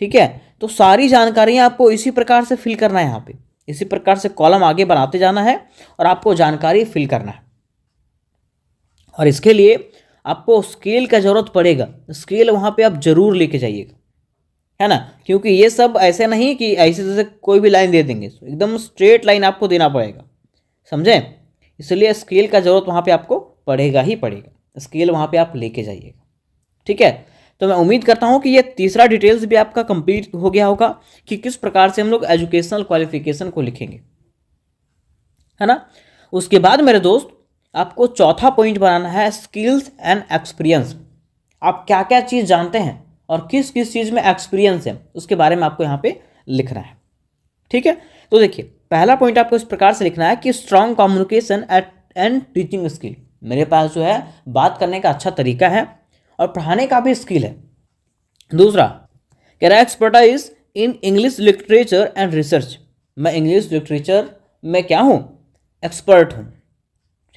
[SPEAKER 1] ठीक है। तो सारी जानकारियाँ आपको इसी प्रकार से फिल करना है, यहाँ पे इसी प्रकार से कॉलम आगे बनाते जाना है और आपको जानकारी फिल करना है। और इसके लिए आपको स्केल का ज़रूरत पड़ेगा, स्केल वहाँ पे आप जरूर लेके जाइएगा, है ना, क्योंकि ये सब ऐसे नहीं कि ऐसे जैसे कोई भी लाइन दे देंगे, एकदम स्ट्रेट लाइन आपको देना पड़ेगा, समझे। इसलिए स्केल का ज़रूरत वहाँ पे आपको पड़ेगा ही पड़ेगा, स्केल वहाँ पे आप लेके जाइएगा, ठीक है। तो मैं उम्मीद करता हूँ कि ये तीसरा डिटेल्स भी आपका कंप्लीट हो गया होगा कि किस प्रकार से हम लोग एजुकेशनल क्वालिफिकेशन को लिखेंगे, है ना। उसके बाद मेरे दोस्त आपको चौथा पॉइंट बनाना है स्किल्स एंड एक्सपीरियंस। आप क्या क्या चीज़ जानते हैं और किस किस चीज़ में एक्सपीरियंस है उसके बारे में आपको यहाँ पे लिखना है, ठीक है। तो देखिए पहला पॉइंट आपको इस प्रकार से लिखना है कि strong communication and teaching skill, मेरे पास जो है बात करने का अच्छा तरीका है और पढ़ाने का भी स्किल है। दूसरा कह रहा है expertise in English literature and research, मैं इंग्लिश लिटरेचर में क्या हूँ? एक्सपर्ट हूँ,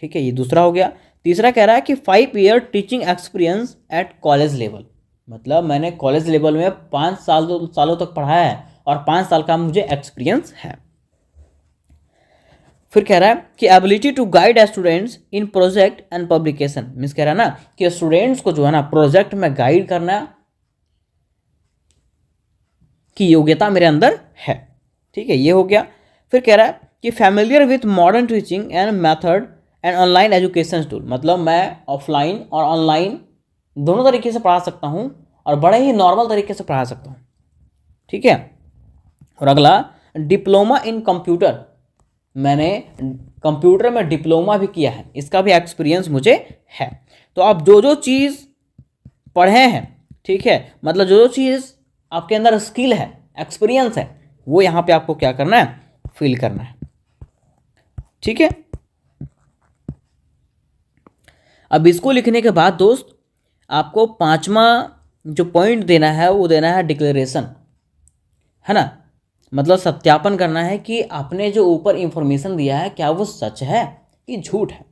[SPEAKER 1] ठीक है, ये दूसरा हो गया। तीसरा कह रहा है कि 5 year teaching experience at college level, मतलब मैंने कॉलेज लेवल में 5 सालों तक पढ़ाया है और 5 साल का मुझे एक्सपीरियंस है। फिर कह रहा है कि ability to guide students in project and publication, means कह रहा है ना कि स्टूडेंट्स को जो है ना प्रोजेक्ट में गाइड करना की योग्यता मेरे अंदर है। ठीक है, ये हो गया। फिर कह रहा है कि familiar with modern teaching and method and online education tool, मतलब मैं ऑफलाइन और ऑनलाइन दोनों तरीके से पढ़ा सकता हूँ और बड़े ही नॉर्मल तरीके से पढ़ा सकता हूँ। ठीक है। और अगला डिप्लोमा इन कंप्यूटर, मैंने कंप्यूटर में डिप्लोमा भी किया है, इसका भी एक्सपीरियंस मुझे है। तो आप जो जो चीज़ पढ़े हैं, ठीक है, मतलब जो जो चीज़ आपके अंदर स्किल है, एक्सपीरियंस है, वो यहाँ पे आपको क्या करना है, फिल करना है। ठीक है। अब इसको लिखने के बाद दोस्त आपको पांचवा जो पॉइंट देना है वो देना है डिक्लेरेशन, है ना, मतलब सत्यापन करना है कि आपने जो ऊपर इंफॉर्मेशन दिया है क्या वो सच है कि झूठ है।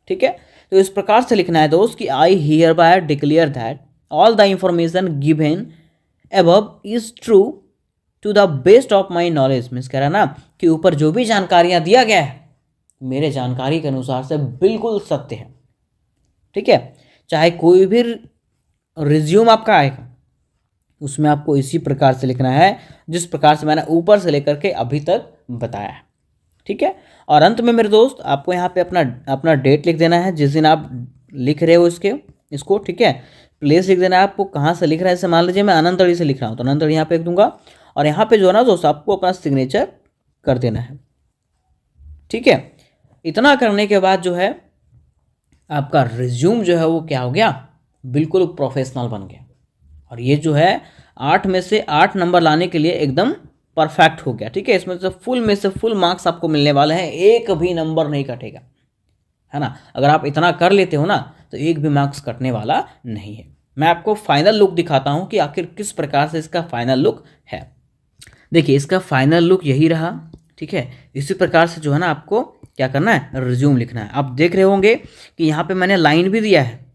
[SPEAKER 1] ठीक है, तो इस प्रकार से लिखना है दोस्त कि I hereby declare that all the information given above is true to the best of my knowledge, means कह रहा है ना कि ऊपर जो भी जानकारियां दिया गया है मेरे जानकारी के अनुसार से बिल्कुल सत्य है। ठीक है, चाहे कोई भी रिज्यूम आपका आएगा उसमें आपको इसी प्रकार से लिखना है जिस प्रकार से मैंने ऊपर से लेकर के अभी तक बताया है। ठीक है, और अंत में मेरे दोस्त आपको यहाँ पे अपना डेट लिख देना है जिस दिन आप लिख रहे हो इसको। ठीक है, प्लेस लिख देना है आपको, कहाँ से लिख रहा है। जैसे मान लीजिए मैं अनंतड़ी से लिख रहा हूँ तो अनंतड़ी यहाँ पे लिख दूंगा और यहाँ पे जो है ना दोस्त आपको अपना सिग्नेचर कर देना है। ठीक है, इतना करने के बाद जो है आपका रिज्यूम जो है वो क्या हो गया, बिल्कुल प्रोफेशनल बन गया। और ये जो है 8 में से 8 नंबर लाने के लिए एकदम परफेक्ट हो गया। ठीक है, इसमें से फुल मार्क्स आपको मिलने वाले हैं, एक भी नंबर नहीं कटेगा, है ना। अगर आप इतना कर लेते हो ना तो एक भी मार्क्स कटने वाला नहीं है। मैं आपको फाइनल लुक दिखाता हूँ कि आखिर किस प्रकार से इसका फाइनल लुक है। देखिए इसका फाइनल लुक यही रहा। ठीक है, इसी प्रकार से जो है ना आपको क्या करना है, रिज्यूम लिखना है। आप देख रहे होंगे कि यहाँ पे मैंने लाइन भी दिया है,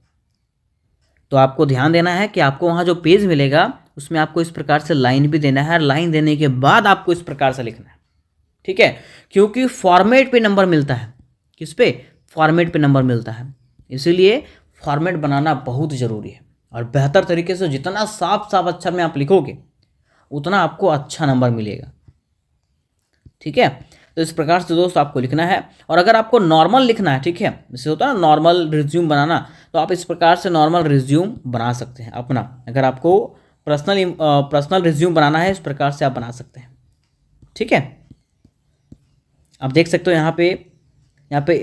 [SPEAKER 1] तो आपको ध्यान देना है कि आपको वहाँ जो पेज मिलेगा उसमें आपको इस प्रकार से लाइन भी देना है। लाइन देने के बाद आपको इस प्रकार से लिखना है। ठीक है, क्योंकि फॉर्मेट पे नंबर मिलता है। किस पे, फॉर्मेट पे नंबर मिलता है, इसीलिए फॉर्मेट बनाना बहुत ज़रूरी है। और बेहतर तरीके से जितना साफ साफ अक्षर में आप लिखोगे उतना आपको अच्छा नंबर मिलेगा। ठीक है, तो इस प्रकार से दोस्त आपको लिखना है। और अगर आपको नॉर्मल लिखना है, ठीक है, जैसे होता है ना नॉर्मल रिज्यूम बनाना, तो आप इस प्रकार से नॉर्मल रिज्यूम बना सकते हैं अपना। अगर आपको पर्सनल रिज्यूम बनाना है इस प्रकार से आप बना सकते हैं। ठीक है, आप देख सकते हो यहाँ पे